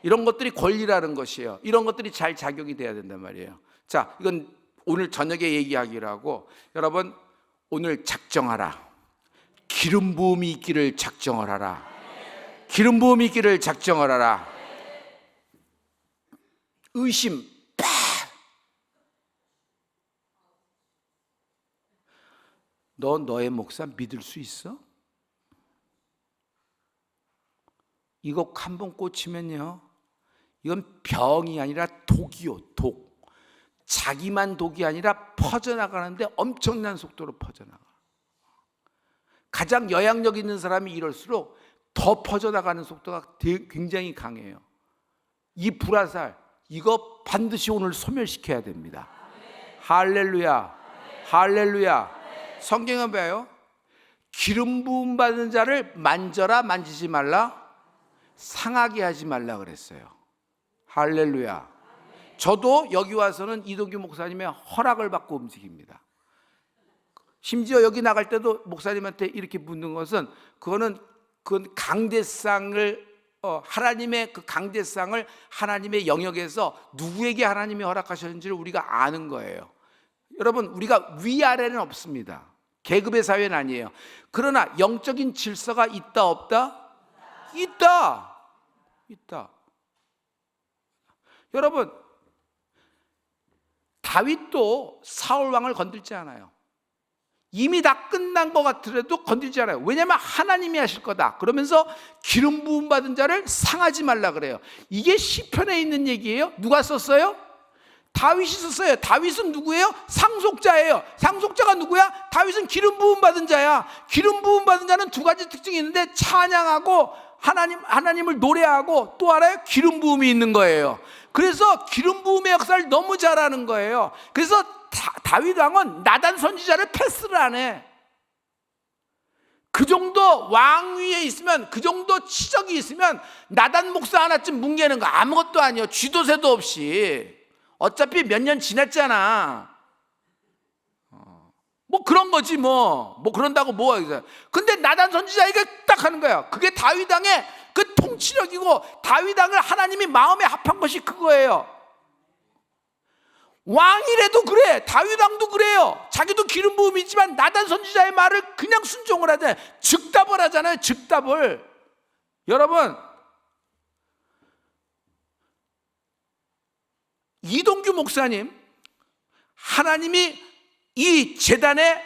이런 것들이 권리라는 것이에요. 이런 것들이 잘 작용이 돼야 된단 말이에요. 자, 이건 오늘 저녁에 얘기하기로 하고 여러분 오늘 작정하라. 기름 부음이 있기를 작정을 하라. 기름 부음이 있기를 작정을 하라. 의심 팍. 너 너의 목사 믿을 수 있어? 이거 한 번 꽂히면요 이건 병이 아니라 독이요. 독. 자기만 독이 아니라 퍼져나가는데 엄청난 속도로 퍼져나가. 가장 영향력 있는 사람이 이럴수록 더 퍼져나가는 속도가 굉장히 강해요. 이 불화살 이거 반드시 오늘 소멸시켜야 됩니다. 할렐루야. 할렐루야. 성경에 봐요. 기름 부음 받은 자를 만져라 만지지 말라 상하게 하지 말라 그랬어요. 할렐루야. 저도 여기 와서는 이동규 목사님의 허락을 받고 움직입니다. 심지어 여기 나갈 때도 목사님한테 이렇게 묻는 것은 그건 강대상을 하나님의 그 강대상을 하나님의 영역에서 누구에게 하나님이 허락하셨는지를 우리가 아는 거예요. 여러분 우리가 위아래는 없습니다. 계급의 사회는 아니에요. 그러나 영적인 질서가 있다 없다? 있다. 여러분 다윗도 사울 왕을 건들지 않아요. 이미 다 끝난 것 같더라도 건들지 않아요. 왜냐하면 하나님이 하실 거다. 그러면서 기름 부음 받은 자를 상하지 말라 그래요. 이게 시편에 있는 얘기예요. 누가 썼어요? 다윗이 썼어요. 다윗은 누구예요? 상속자예요. 상속자가 누구야? 다윗은 기름 부음 받은 자야. 기름 부음 받은 자는 두 가지 특징이 있는데 찬양하고 하나님을 노래하고 또 알아요? 기름 부음이 있는 거예요. 그래서 기름 부음의 역사를 너무 잘하는 거예요. 그래서 다윗 왕은 나단 선지자를 패스를 안 해. 그 정도 왕위에 있으면 그 정도 치적이 있으면 나단 목사 하나쯤 뭉개는 거 아무것도 아니에요. 쥐도새도 없이. 어차피 몇 년 지났잖아. 뭐 그런 거지 뭐 그런다고 뭐가. 근데 나단 선지자에게 딱 하는 거야. 그게 다윗 왕의 그 통치력이고 다윗 왕을 하나님이 마음에 합한 것이 그거예요. 왕이라도 그래. 다윗 왕도 그래요. 자기도 기름 부음이 있지만 나단 선지자의 말을 그냥 순종을 하잖아요. 즉답을 하잖아요. 즉답을. 여러분 이동규 목사님, 하나님이 이 재단에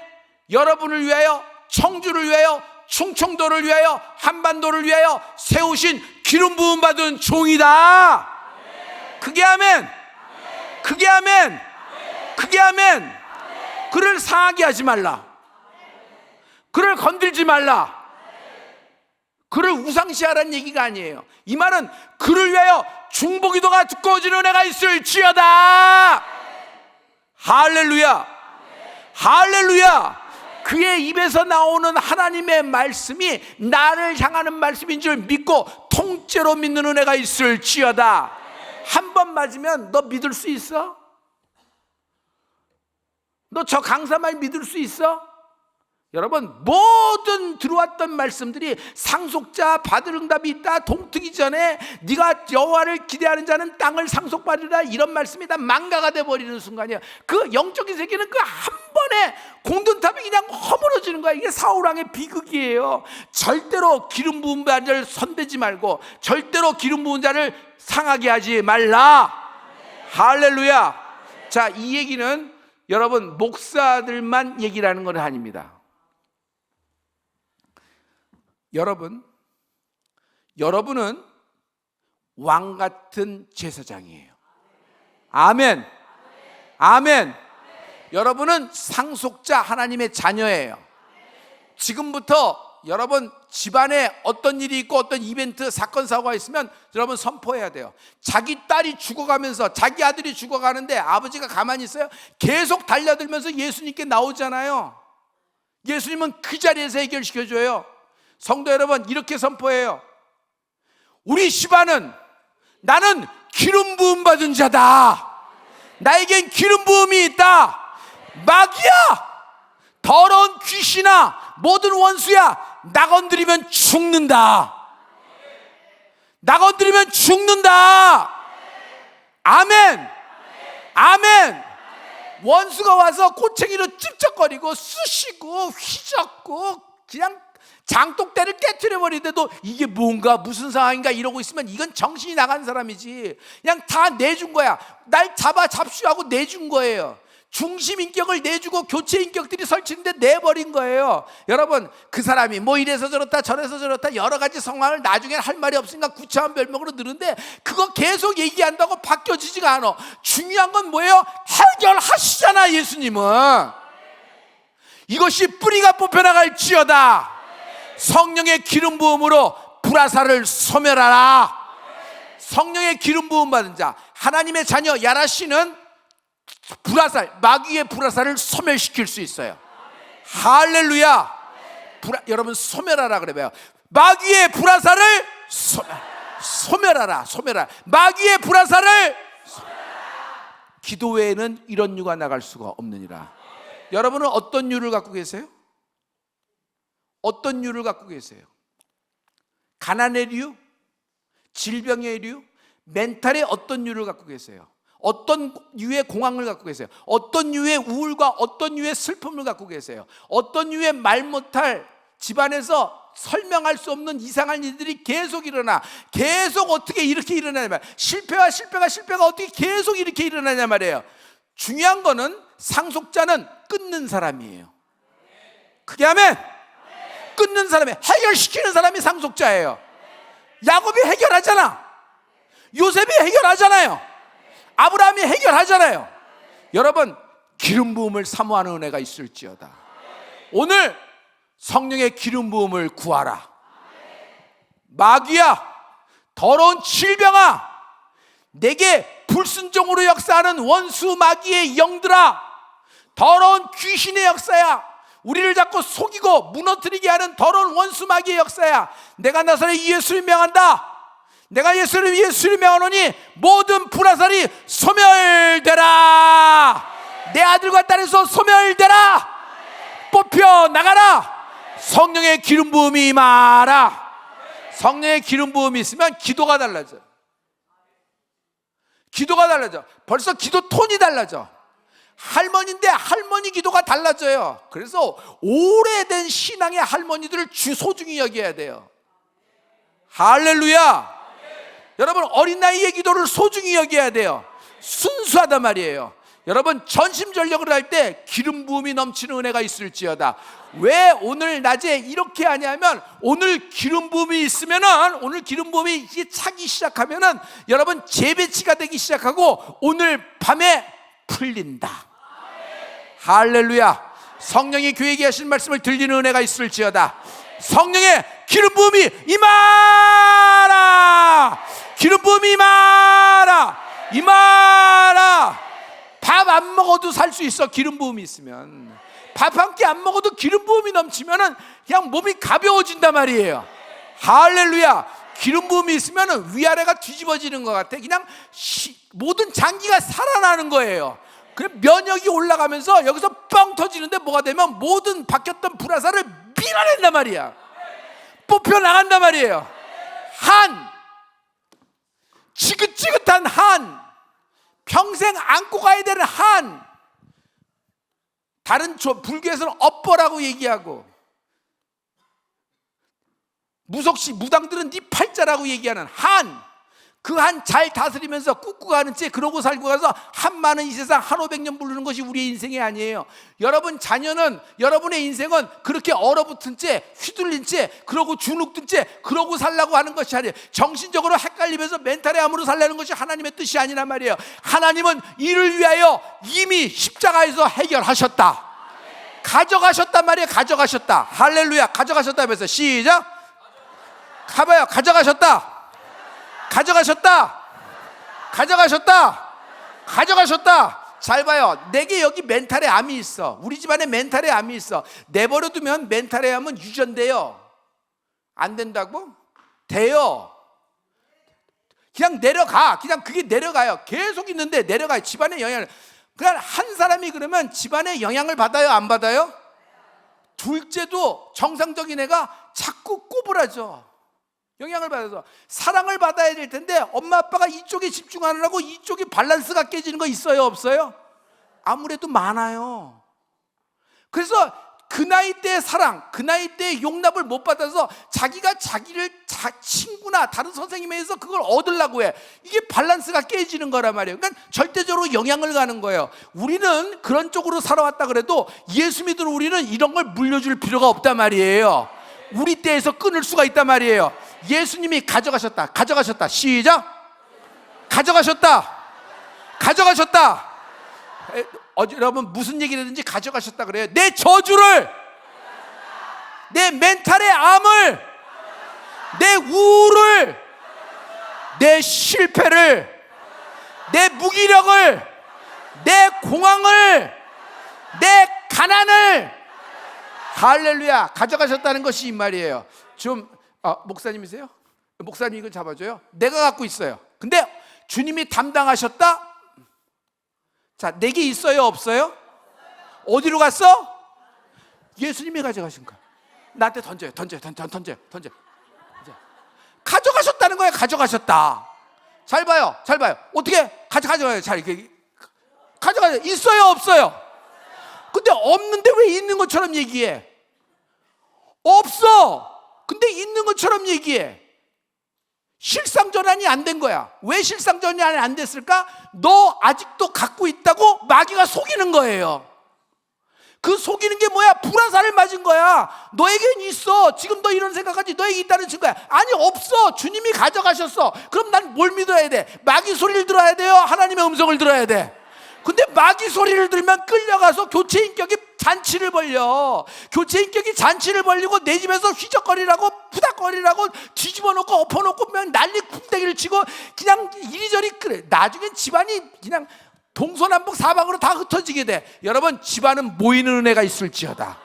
여러분을 위하여, 청주를 위하여, 충청도를 위하여, 한반도를 위하여 세우신 기름 부음 받은 종이다. 그게 아멘. 그게 아멘. 그게 아멘. 그를 상하게 하지 말라. 그를 건들지 말라. 그를 우상시하라는 얘기가 아니에요. 이 말은 그를 위하여 중보기도가 두꺼워지는 은혜가 있을지어다. 할렐루야. 할렐루야. 그의 입에서 나오는 하나님의 말씀이 나를 향하는 말씀인 줄 믿고 통째로 믿는 은혜가 있을지어다. 한 번 맞으면 너 믿을 수 있어? 너 저 강사 말 믿을 수 있어? 여러분, 모든 들어왔던 말씀들이 상속자 받을 응답이 있다, 동트기 전에 네가 여호와를 기대하는 자는 땅을 상속받으리라, 이런 말씀이 다 망가가 돼버리는 순간이야. 그 영적인 세계는 그 한 번에 공든탑이 그냥 허물어지는 거야. 이게 사울왕의 비극이에요. 절대로 기름 부은 자를 손대지 말고, 절대로 기름 부은 자를 상하게 하지 말라. 할렐루야. 자, 이 얘기는 여러분 목사들만 얘기를 하는 건 아닙니다. 여러분은 왕 같은 제사장이에요. 아멘. 아멘. 여러분은 상속자 하나님의 자녀예요. 지금부터 여러분 집안에 어떤 일이 있고 어떤 이벤트, 사건, 사고가 있으면 여러분 선포해야 돼요. 자기 딸이 죽어가면서, 자기 아들이 죽어가는데 아버지가 가만히 있어요? 계속 달려들면서 예수님께 나오잖아요. 예수님은 그 자리에서 해결시켜줘요. 성도 여러분, 이렇게 선포해요. 우리 집안은, 나는 기름 부음 받은 자다. 나에겐 기름 부음이 있다. 마귀야, 더러운 귀신아, 모든 원수야, 나 건드리면 죽는다. 나 건드리면 죽는다. 아멘. 아멘. 원수가 와서 꼬챙이로 찝쩍거리고 쑤시고 휘젓고 그냥 장독대를 깨트려 버리는데도 이게 뭔가 무슨 상황인가 이러고 있으면 이건 정신이 나간 사람이지. 그냥 다 내준 거야. 날 잡수하고 내준 거예요. 중심 인격을 내주고 교체 인격들이 설치는데 내버린 거예요. 여러분, 그 사람이 뭐 이래서 저렇다 저래서 저렇다 여러 가지 상황을 나중에 할 말이 없으니까 구차한 별명으로 늘는데 그거 계속 얘기한다고 바뀌어지지가 않아. 중요한 건 뭐예요? 해결하시잖아. 예수님은 이것이 뿌리가 뽑혀나갈지어다. 성령의 기름 부음으로 불화살을 소멸하라. 성령의 기름 부음 받은 자, 하나님의 자녀 야라씨는 불화살, 마귀의 불화살을 소멸시킬 수 있어요. 할렐루야. 여러분 소멸하라 그래봐요. 마귀의 불화살을 소멸하라. 소멸하라. 마귀의 불화살을 기도 외에는 이런 유가 나갈 수가 없느니라. 여러분은 어떤 유를 갖고 계세요? 어떤 유를 갖고 계세요? 가난의 류? 질병의 류? 멘탈의 어떤 유를 갖고 계세요? 어떤 유의 공황을 갖고 계세요? 어떤 유의 우울과 어떤 유의 슬픔을 갖고 계세요? 어떤 유의 말 못할, 집안에서 설명할 수 없는 이상한 일들이 계속 일어나. 계속 어떻게 이렇게 일어나냐 말이에요. 실패가 어떻게 계속 이렇게 일어나냐 말이에요. 중요한 거는 상속자는 끊는 사람이에요. 그게 하면 끊는 사람이, 해결시키는 사람이 상속자예요. 야곱이 해결하잖아. 요셉이 해결하잖아요. 아브라함이 해결하잖아요. 여러분, 기름 부음을 사모하는 은혜가 있을지어다. 오늘 성령의 기름 부음을 구하라. 마귀야, 더러운 질병아, 내게 불순종으로 역사하는 원수 마귀의 영들아, 더러운 귀신의 역사야, 우리를 자꾸 속이고 무너뜨리게 하는 더러운 원수 마귀의 역사야, 내가 나사렛 예수를 명한다. 내가 예수를 명하노니 모든 불화살이 소멸되라. 내 아들과 딸에서 소멸되라. 뽑혀 나가라. 성령의 기름 부음이 임하라. 성령의 기름 부음이 있으면 기도가 달라져. 기도가 달라져. 벌써 기도 톤이 달라져. 할머니인데 할머니 기도가 달라져요. 그래서 오래된 신앙의 할머니들을 소중히 여겨야 돼요. 할렐루야. 여러분, 어린 나이의 기도를 소중히 여겨야 돼요. 순수하단 말이에요. 여러분, 전심전력을 할 때 기름 부음이 넘치는 은혜가 있을지어다. 왜 오늘 낮에 이렇게 하냐면, 오늘 기름 부음이 있으면은, 오늘 기름 부음이 이제 차기 시작하면은 여러분 재배치가 되기 시작하고 오늘 밤에 풀린다. 할렐루야. 성령이 교회에게 하신 말씀을 들리는 은혜가 있을지어다. 성령의 기름 부음이 임하라. 기름 부음이 임하라. 임하라. 밥 안 먹어도 살 수 있어. 기름 부음이 있으면. 밥 한 끼 안 먹어도 기름 부음이 넘치면은 그냥 몸이 가벼워진단 말이에요. 할렐루야. 기름 부음이 있으면은 위아래가 뒤집어지는 것 같아. 그냥 모든 장기가 살아나는 거예요. 그래, 면역이 올라가면서 여기서 뻥 터지는데 뭐가 되면 모든 박혔던 불화살을 밀어낸단 말이야. 뽑혀 나간단 말이에요. 한, 지긋지긋한 한, 평생 안고 가야 되는 한, 다른 불교에서는 업보라고 얘기하고, 무당들은 네 팔자라고 얘기하는 한, 그 한 잘 다스리면서 꾹꾹 가는 채 그러고 살고 가서 한 많은 이 세상 한 500년 부르는 것이 우리의 인생이 아니에요. 여러분 자녀는, 여러분의 인생은 그렇게 얼어붙은 채, 휘둘린 채, 그러고 주눅든 채 그러고 살라고 하는 것이 아니에요. 정신적으로 헷갈리면서 멘탈의 암으로 살라는 것이 하나님의 뜻이 아니란 말이에요. 하나님은 이를 위하여 이미 십자가에서 해결하셨다. 가져가셨단 말이에요. 가져가셨다. 할렐루야. 가져가셨다면서 시작. 가봐요. 가져가셨다. 가져가셨다. 가져가셨다. 가져가셨다. 잘 봐요. 내게 여기 멘탈의 암이 있어. 우리 집안에 멘탈의 암이 있어. 내버려두면 멘탈의 암은 유전돼요. 안 된다고? 돼요. 그냥 내려가. 그냥 그게 내려가요. 계속 있는데 내려가요. 집안의 영향을. 그냥 한 사람이 그러면 집안의 영향을 받아요, 안 받아요? 둘째도 정상적인 애가 자꾸 꼬부라져. 영향을 받아서 사랑을 받아야 될 텐데 엄마 아빠가 이쪽에 집중하느라고 이쪽이 밸런스가 깨지는 거 있어요, 없어요? 아무래도 많아요. 그래서 그 나이 때의 사랑, 그 나이 때의 용납을 못 받아서 자기가 자기를 친구나 다른 선생님에 의해서 그걸 얻으려고 해. 이게 밸런스가 깨지는 거란 말이에요. 그러니까 절대적으로 영향을 가는 거예요. 우리는 그런 쪽으로 살아왔다 그래도 예수 믿는 우리는 이런 걸 물려줄 필요가 없단 말이에요. 우리 때에서 끊을 수가 있단 말이에요. 예수님이 가져가셨다. 가져가셨다. 시작. 가져가셨다. 가져가셨다. 여러분 무슨 얘기를 하든지 가져가셨다 그래요. 내 저주를, 내 멘탈의 암을, 내 우울을, 내 실패를, 내 무기력을, 내 공황을, 내 가난을, 할렐루야, 가져가셨다는 것이 이 말이에요. 좀 목사님이세요? 목사님 이거 잡아줘요. 내가 갖고 있어요. 근데 주님이 담당하셨다? 자, 내게 있어요, 없어요? 어디로 갔어? 예수님이 가져가신 거야. 나한테 던져요. 던져. 가져가셨다는 거예요. 가져가셨다. 잘 봐요. 어떻게 가져가요? 잘 이렇게 가져가요. 있어요, 없어요? 근데 없는데 왜 있는 것처럼 얘기해? 없어. 근데 있는 것처럼 얘기해. 실상전환이 안 된 거야. 왜 실상전환이 안 됐을까? 너 아직도 갖고 있다고 마귀가 속이는 거예요. 그 속이는 게 뭐야? 불화살을 맞은 거야. 너에겐 있어. 지금 너 이런 생각하지. 너에게 있다는 증거야. 아니 없어. 주님이 가져가셨어. 그럼 난 뭘 믿어야 돼? 마귀 소리를 들어야 돼요? 하나님의 음성을 들어야 돼? 근데 마귀 소리를 들으면 끌려가서 교체 인격이 잔치를 벌려. 교체 인격이 잔치를 벌리고 내 집에서 휘적거리라고 푸닥거리라고 뒤집어 놓고 엎어 놓고 난리 쿵대기를 치고 그냥 이리저리 그래. 나중엔 집안이 그냥 동서남북 사방으로 다 흩어지게 돼. 여러분 집안은 모이는 은혜가 있을지어다.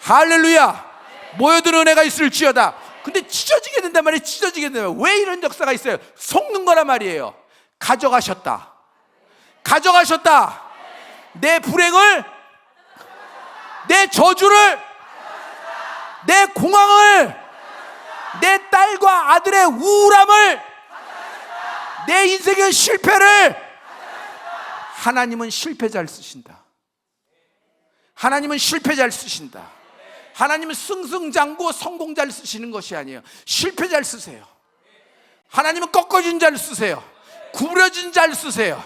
할렐루야. 모여드는 은혜가 있을지어다. 근데 찢어지게 된단 말이에요. 찢어지게 된단 말이에요. 왜 이런 역사가 있어요? 속는 거란 말이에요. 가져가셨다. 가져가셨다. 내 불행을, 내 저주를, 내 공황을, 내 딸과 아들의 우울함을, 내 인생의 실패를. 하나님은 실패자를 쓰신다. 하나님은 실패자를 쓰신다. 하나님은 승승장구 성공자를 쓰시는 것이 아니에요. 실패자를 쓰세요. 하나님은 꺾어진 자를 쓰세요. 구부러진 자를 쓰세요.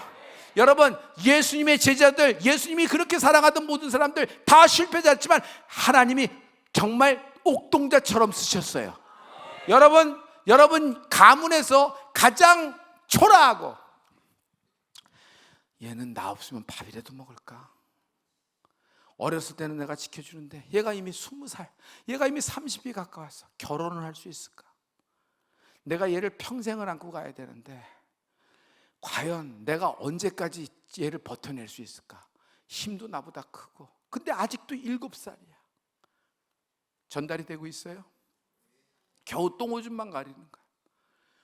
여러분, 예수님의 제자들, 예수님이 그렇게 사랑하던 모든 사람들 다 실패자였지만 하나님이 정말 옥동자처럼 쓰셨어요. 여러분 가문에서 가장 초라하고, 얘는 나 없으면 밥이라도 먹을까? 어렸을 때는 내가 지켜주는데 얘가 이미 20살, 얘가 이미 30이 가까웠어. 결혼을 할 수 있을까? 내가 얘를 평생을 안고 가야 되는데 과연 내가 언제까지 얘를 버텨낼 수 있을까? 힘도 나보다 크고, 근데 아직도 7살이야. 전달이 되고 있어요? 겨우 똥오줌만 가리는 거야.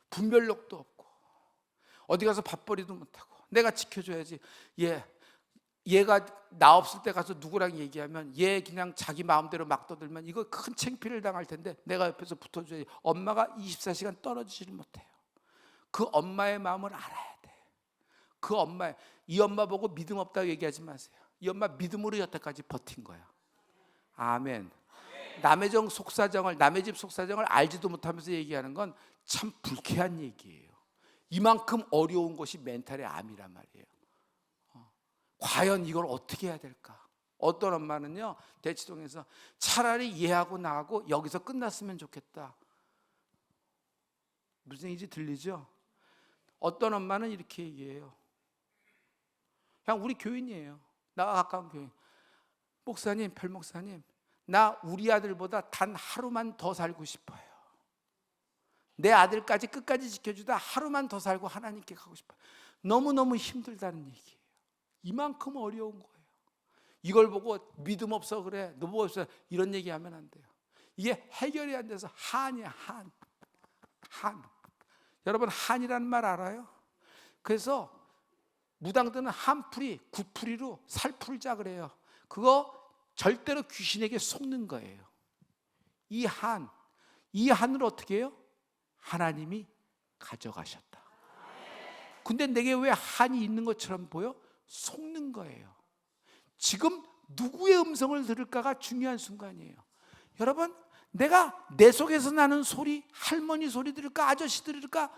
분별력도 없고 어디 가서 밥벌이도 못하고. 내가 지켜줘야지. 얘가 나 없을 때 가서 누구랑 얘기하면 얘 그냥 자기 마음대로 막 떠들면 이거 큰 창피를 당할 텐데 내가 옆에서 붙어줘야지. 엄마가 24시간 떨어지지를 못해요. 그 엄마의 마음을 알아야 돼. 그 엄마의, 이 엄마 보고 믿음 없다고 얘기하지 마세요. 이 엄마 믿음으로 여태까지 버틴 거야. 아멘. 남의 집 속사정을 알지도 못하면서 얘기하는 건 참 불쾌한 얘기예요. 이만큼 어려운 것이 멘탈의 암이란 말이에요. 과연 이걸 어떻게 해야 될까? 어떤 엄마는요, 대치동에서 차라리 얘하고 나하고 여기서 끝났으면 좋겠다. 무슨 얘기인지 들리죠? 어떤 엄마는 이렇게 얘기해요. 그냥 우리 교인이에요. 나와 가까운 교인. 목사님, 별목사님, 나 우리 아들보다 단 하루만 더 살고 싶어요. 내 아들까지 끝까지 지켜주다 하루만 더 살고 하나님께 가고 싶어요. 너무너무 힘들다는 얘기예요. 이만큼 어려운 거예요. 이걸 보고 믿음 없어 그래, 너 뭐 없어, 이런 얘기하면 안 돼요. 이게 해결이 안 돼서 한이야. 한. 여러분, 한이라는 말 알아요? 그래서 무당들은 한풀이 9풀이로 살풀자 그래요. 그거 절대로 귀신에게 속는 거예요. 이 한을 어떻게 해요? 하나님이 가져가셨다. 근데 내게 왜 한이 있는 것처럼 보여? 속는 거예요. 지금 누구의 음성을 들을까가 중요한 순간이에요. 여러분, 내가 내 속에서 나는 소리, 할머니 소리 들을까? 아저씨 들을까?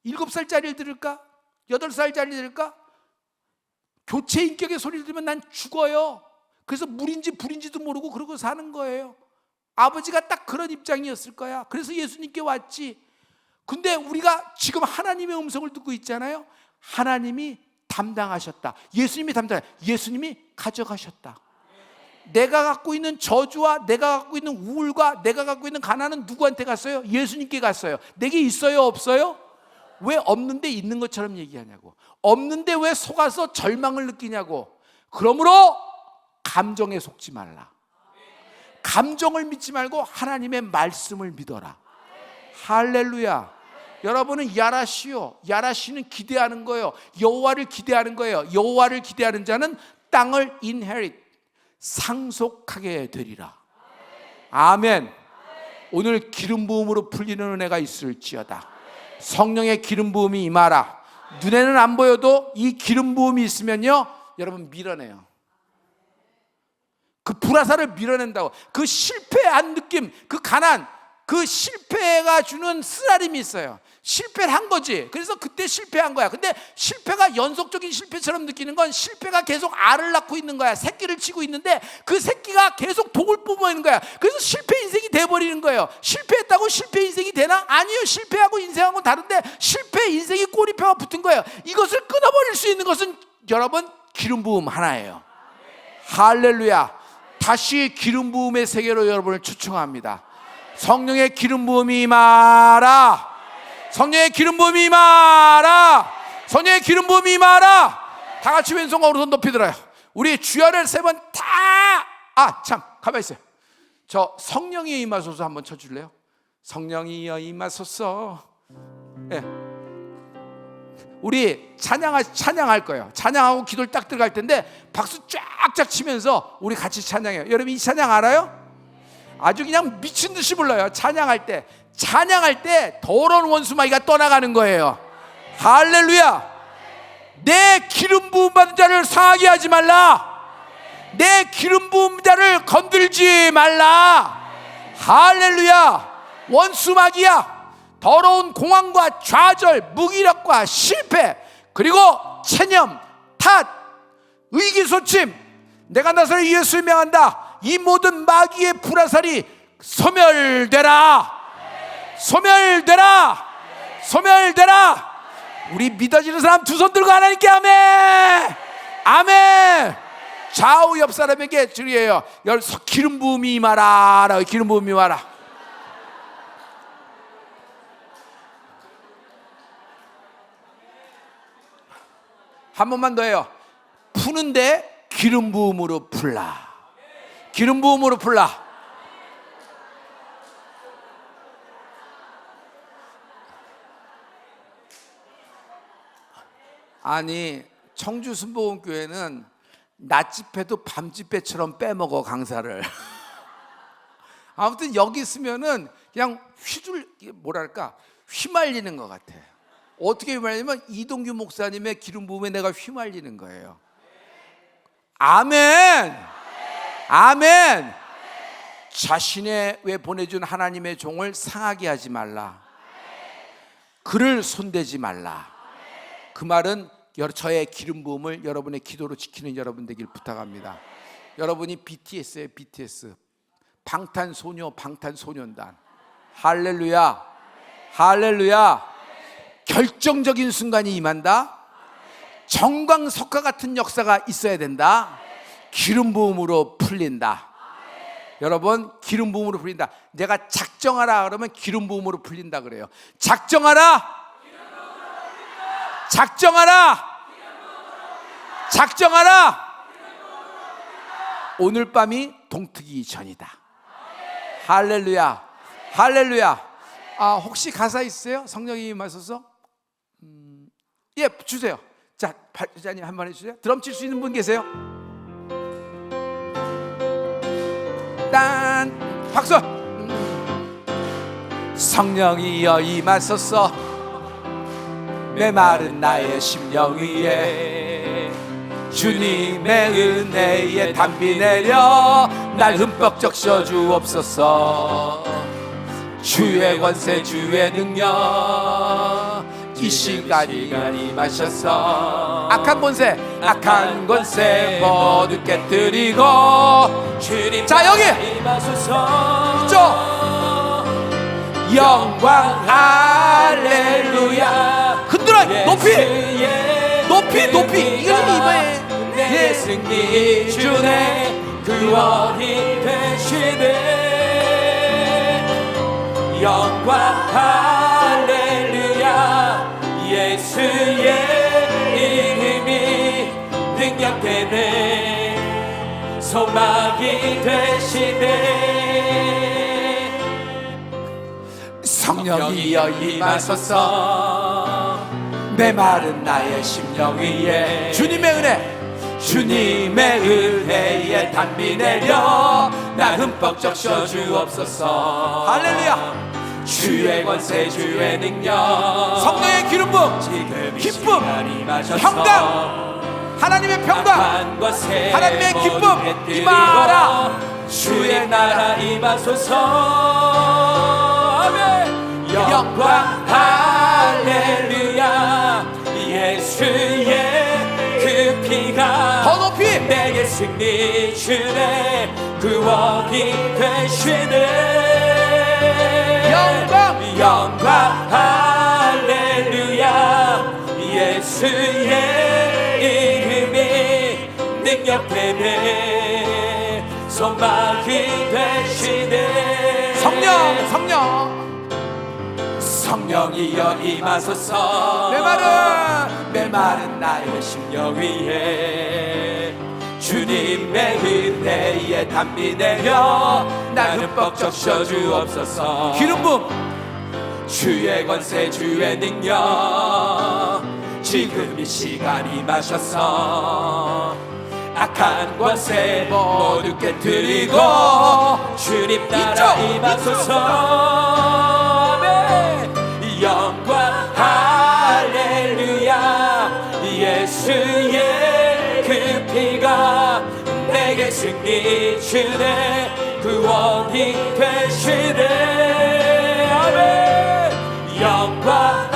7살짜리를 들을까? 8살짜리 들을까? 교체 인격의 소리를 들으면 난 죽어요. 그래서 물인지 불인지도 모르고 그러고 사는 거예요. 아버지가 딱 그런 입장이었을 거야. 그래서 예수님께 왔지. 근데 우리가 지금 하나님의 음성을 듣고 있잖아요. 하나님이 담당하셨다. 예수님이 가져가셨다. 내가 갖고 있는 저주와 내가 갖고 있는 우울과 내가 갖고 있는 가난은 누구한테 갔어요? 예수님께 갔어요. 내게 있어요, 없어요? 왜 없는데 있는 것처럼 얘기하냐고. 없는데 왜 속아서 절망을 느끼냐고. 그러므로 감정에 속지 말라. 감정을 믿지 말고 하나님의 말씀을 믿어라. 할렐루야. 여러분은 야라시는 기대하는 거예요. 여호와를 기대하는 거예요. 여호와를 기대하는 자는 땅을 상속하게 되리라. 아멘. 오늘 기름 부음으로 풀리는 은혜가 있을지어다. 성령의 기름 부음이 임하라. 눈에는 안 보여도 이 기름 부음이 있으면요, 여러분 밀어내요. 그 불화살을 밀어낸다고. 그 실패한 느낌, 그 가난, 그 실패가 주는 쓰라림이 있어요. 실패를 한 거지. 그래서 그때 실패한 거야. 근데 실패가 연속적인 실패처럼 느끼는 건 실패가 계속 알을 낳고 있는 거야. 새끼를 치고 있는데 그 새끼가 계속 독을 뿜어내는 거야. 그래서 실패 인생이 돼버리는 거예요. 실패했다고 실패 인생이 되나? 아니요. 실패하고 인생하고 다른데 실패 인생이 꼬리표가 붙은 거예요. 이것을 끊어버릴 수 있는 것은 여러분 기름 부음 하나예요. 할렐루야. 다시 기름 부음의 세계로 여러분을 초청합니다. 성령의 기름 부음이 임하라. 성령의 기름 부음이 임하라. 성령의 기름 부음이 임하라. 다 같이 왼손과 오른손 높이 들어요. 우리 주여를 3번 다. 참 가만히 있어요. 저 성령이 임하소서 한번 쳐줄래요? 성령이여 임하소서. 네. 우리 찬양할 거예요. 찬양하고 기도를 딱 들어갈 텐데 박수 쫙쫙 치면서 우리 같이 찬양해요. 여러분 이 찬양 알아요? 아주 그냥 미친 듯이 불러요. 찬양할 때 더러운 원수마귀가 떠나가는 거예요. 할렐루야. 내 기름 부음 받은 자를 상하게 하지 말라. 내 기름 부음 자를 건들지 말라. 할렐루야. 원수마귀야, 더러운 공황과 좌절, 무기력과 실패, 그리고 체념, 탓, 의기소침, 내가 나서를 예수를 명한다. 이 모든 마귀의 불화살이 소멸되라. 소멸되라. 소멸되라. 우리 믿어지는 사람 두 손 들고 하나님께 아멘. 아멘. 좌우 옆 사람에게 주의해요. 기름 부음이 임하라. 기름 부음이 임하라. 한 번만 더 해요. 푸는데 기름 부음으로 풀라. 기름 부음으로 풀라. 아니, 청주 순복음교회는 낮 집회도 밤 집회처럼 빼먹어 강사를. 아무튼 여기 있으면은 그냥 휘말리는 것 같아. 어떻게 휘말리냐면 이동규 목사님의 기름 부음에 내가 휘말리는 거예요. 아멘. 아멘. 자신의 왜 보내준 하나님의 종을 상하게 하지 말라. 그를 손대지 말라. 그 말은 저의 기름 부음을 여러분의 기도로 지키는 여러분 되길 부탁합니다. 여러분이 BTS예요. BTS, 방탄소녀, 방탄소년단. 할렐루야. 할렐루야. 결정적인 순간이 임한다. 정광석화 같은 역사가 있어야 된다. 기름 부음으로 풀린다. 여러분, 기름 부음으로 풀린다. 내가 작정하라 그러면 기름 부음으로 풀린다 그래요. 작정하라. 작정하라. 작정하라. 오늘 밤이 동트기 전이다. 할렐루야. 할렐루야. 혹시 가사 있어요? 성령이 임하소서? 예, 주세요. 자, 발자님 한번 해주세요. 드럼 칠 수 있는 분 계세요? 딴 박수. 성령이여 임하소서. 메마른 나의 심령 위에 주님의 은혜에 담비 내려 날 흠뻑 적셔 주옵소서. 주의 권세 주의 능력 이 시간이 임하셔서 악한 권세 모두 깨뜨리고 주님. 자, 여기 이쪽 영광 할렐루야. 흔들어. 높이 이거는 이번에 내 승리 주네 구원이 되시네. 영광 할렐루야. 예수의 이름이 능력되네. 소망이 되시네. 성령이여 임하소서. 메마른 나의 심령 위에 주님의 은혜에 담비 내려 나 흠뻑 적셔 주옵소서. 할렐루야. 주의 권세 주의 능력 성령의 기름 부음 기쁨 평강 하나님의 평강 하나님의 기쁨 임하라. 주의 나라 임하소서. 아멘. 영광 할렐루야. 예수의 그 피가 더 높이 내게 승리 주네 구원이 되시네. 영광 할렐루야. 예수의 이름이 능력되네. 소망이 되시네. 성령이여 임하소서. 메마른 나의 심령 위에 주님의 은혜에 담비 내려 날 흠뻑 적셔 주옵소서. 기름 부음 주의 권세 주의 능력 지금 이 시간 임하셔서 악한 권세 모두 깨뜨리고 주님 나라 임하소서. 영광 할렐루야. 예수의 그 피가 내게 승리 주네 구원이 되시네. 아멘. 영광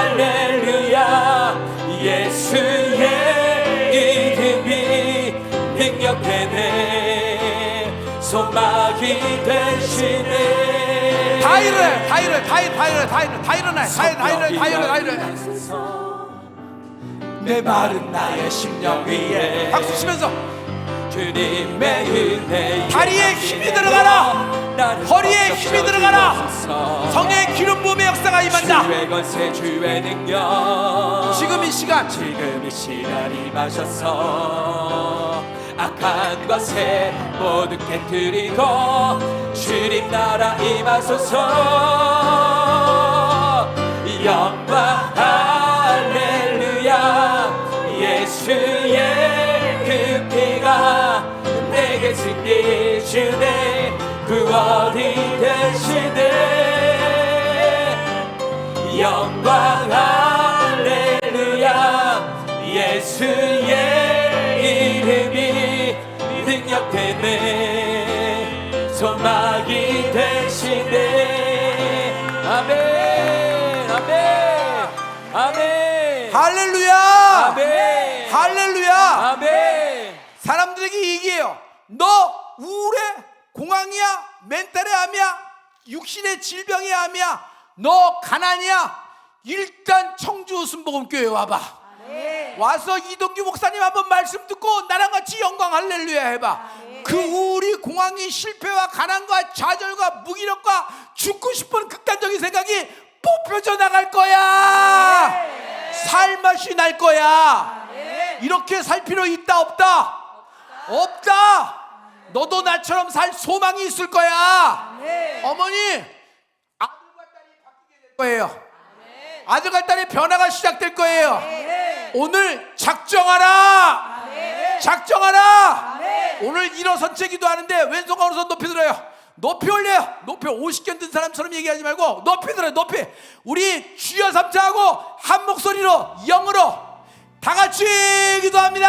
할렐루야. 예수의 되네 소망이 되시네 다 일어나요. 다 일어나요. 내 마른 나의 심령 위에 박수 치면서 주님의 은혜 다리에 힘이 들어가라. 허리에 힘이 들어가라. 성령의 기름 부음의 역사가 임한다. 주의 권세 주의 능력 지금 이 시간 임하셔서 악한 것에 모두 깨뜨리고 주님 나라 임하소서 영광 할렐루야 예수의 그 피가 내게 승리 주네 구원이 되시네 영광 할렐루야 예수의 이름이 능력되네 소망이 되시네 아멘 아멘 아멘 할렐루야. 아멘 할렐루야. 아멘 사람들에게 얘기해요. 너 우울해? 공황이야? 멘탈의 암이야? 육신의 질병의 암이야? 너 가난이야? 일단 청주 순복음교회 와봐. 와서 이동규 목사님 한번 말씀 듣고 나랑 같이 영광 할렐루야 해봐. 그 우울이 공황이 실패와 가난과 좌절과 무기력과 죽고 싶은 극단적인 생각이 뽑혀져 나갈 거야. 살맛이 날 거야. 이렇게 살 필요 있다 없다? 없다. 너도 나처럼 살 소망이 있을 거야. 어머니 아들과 딸이 바뀌게 될 거예요. 아들과 딸의 변화가 시작될 거예요. 오늘 작정하라. 작정하라. 오늘 일어선 채 기도하는데 왼손과 오른손 높이 들어요. 높이 올려요. 높이 50견 든 사람처럼 얘기하지 말고 높이 들어요. 높이. 우리 주여 삼자하고 한 목소리로 영으로 다 같이 기도합니다.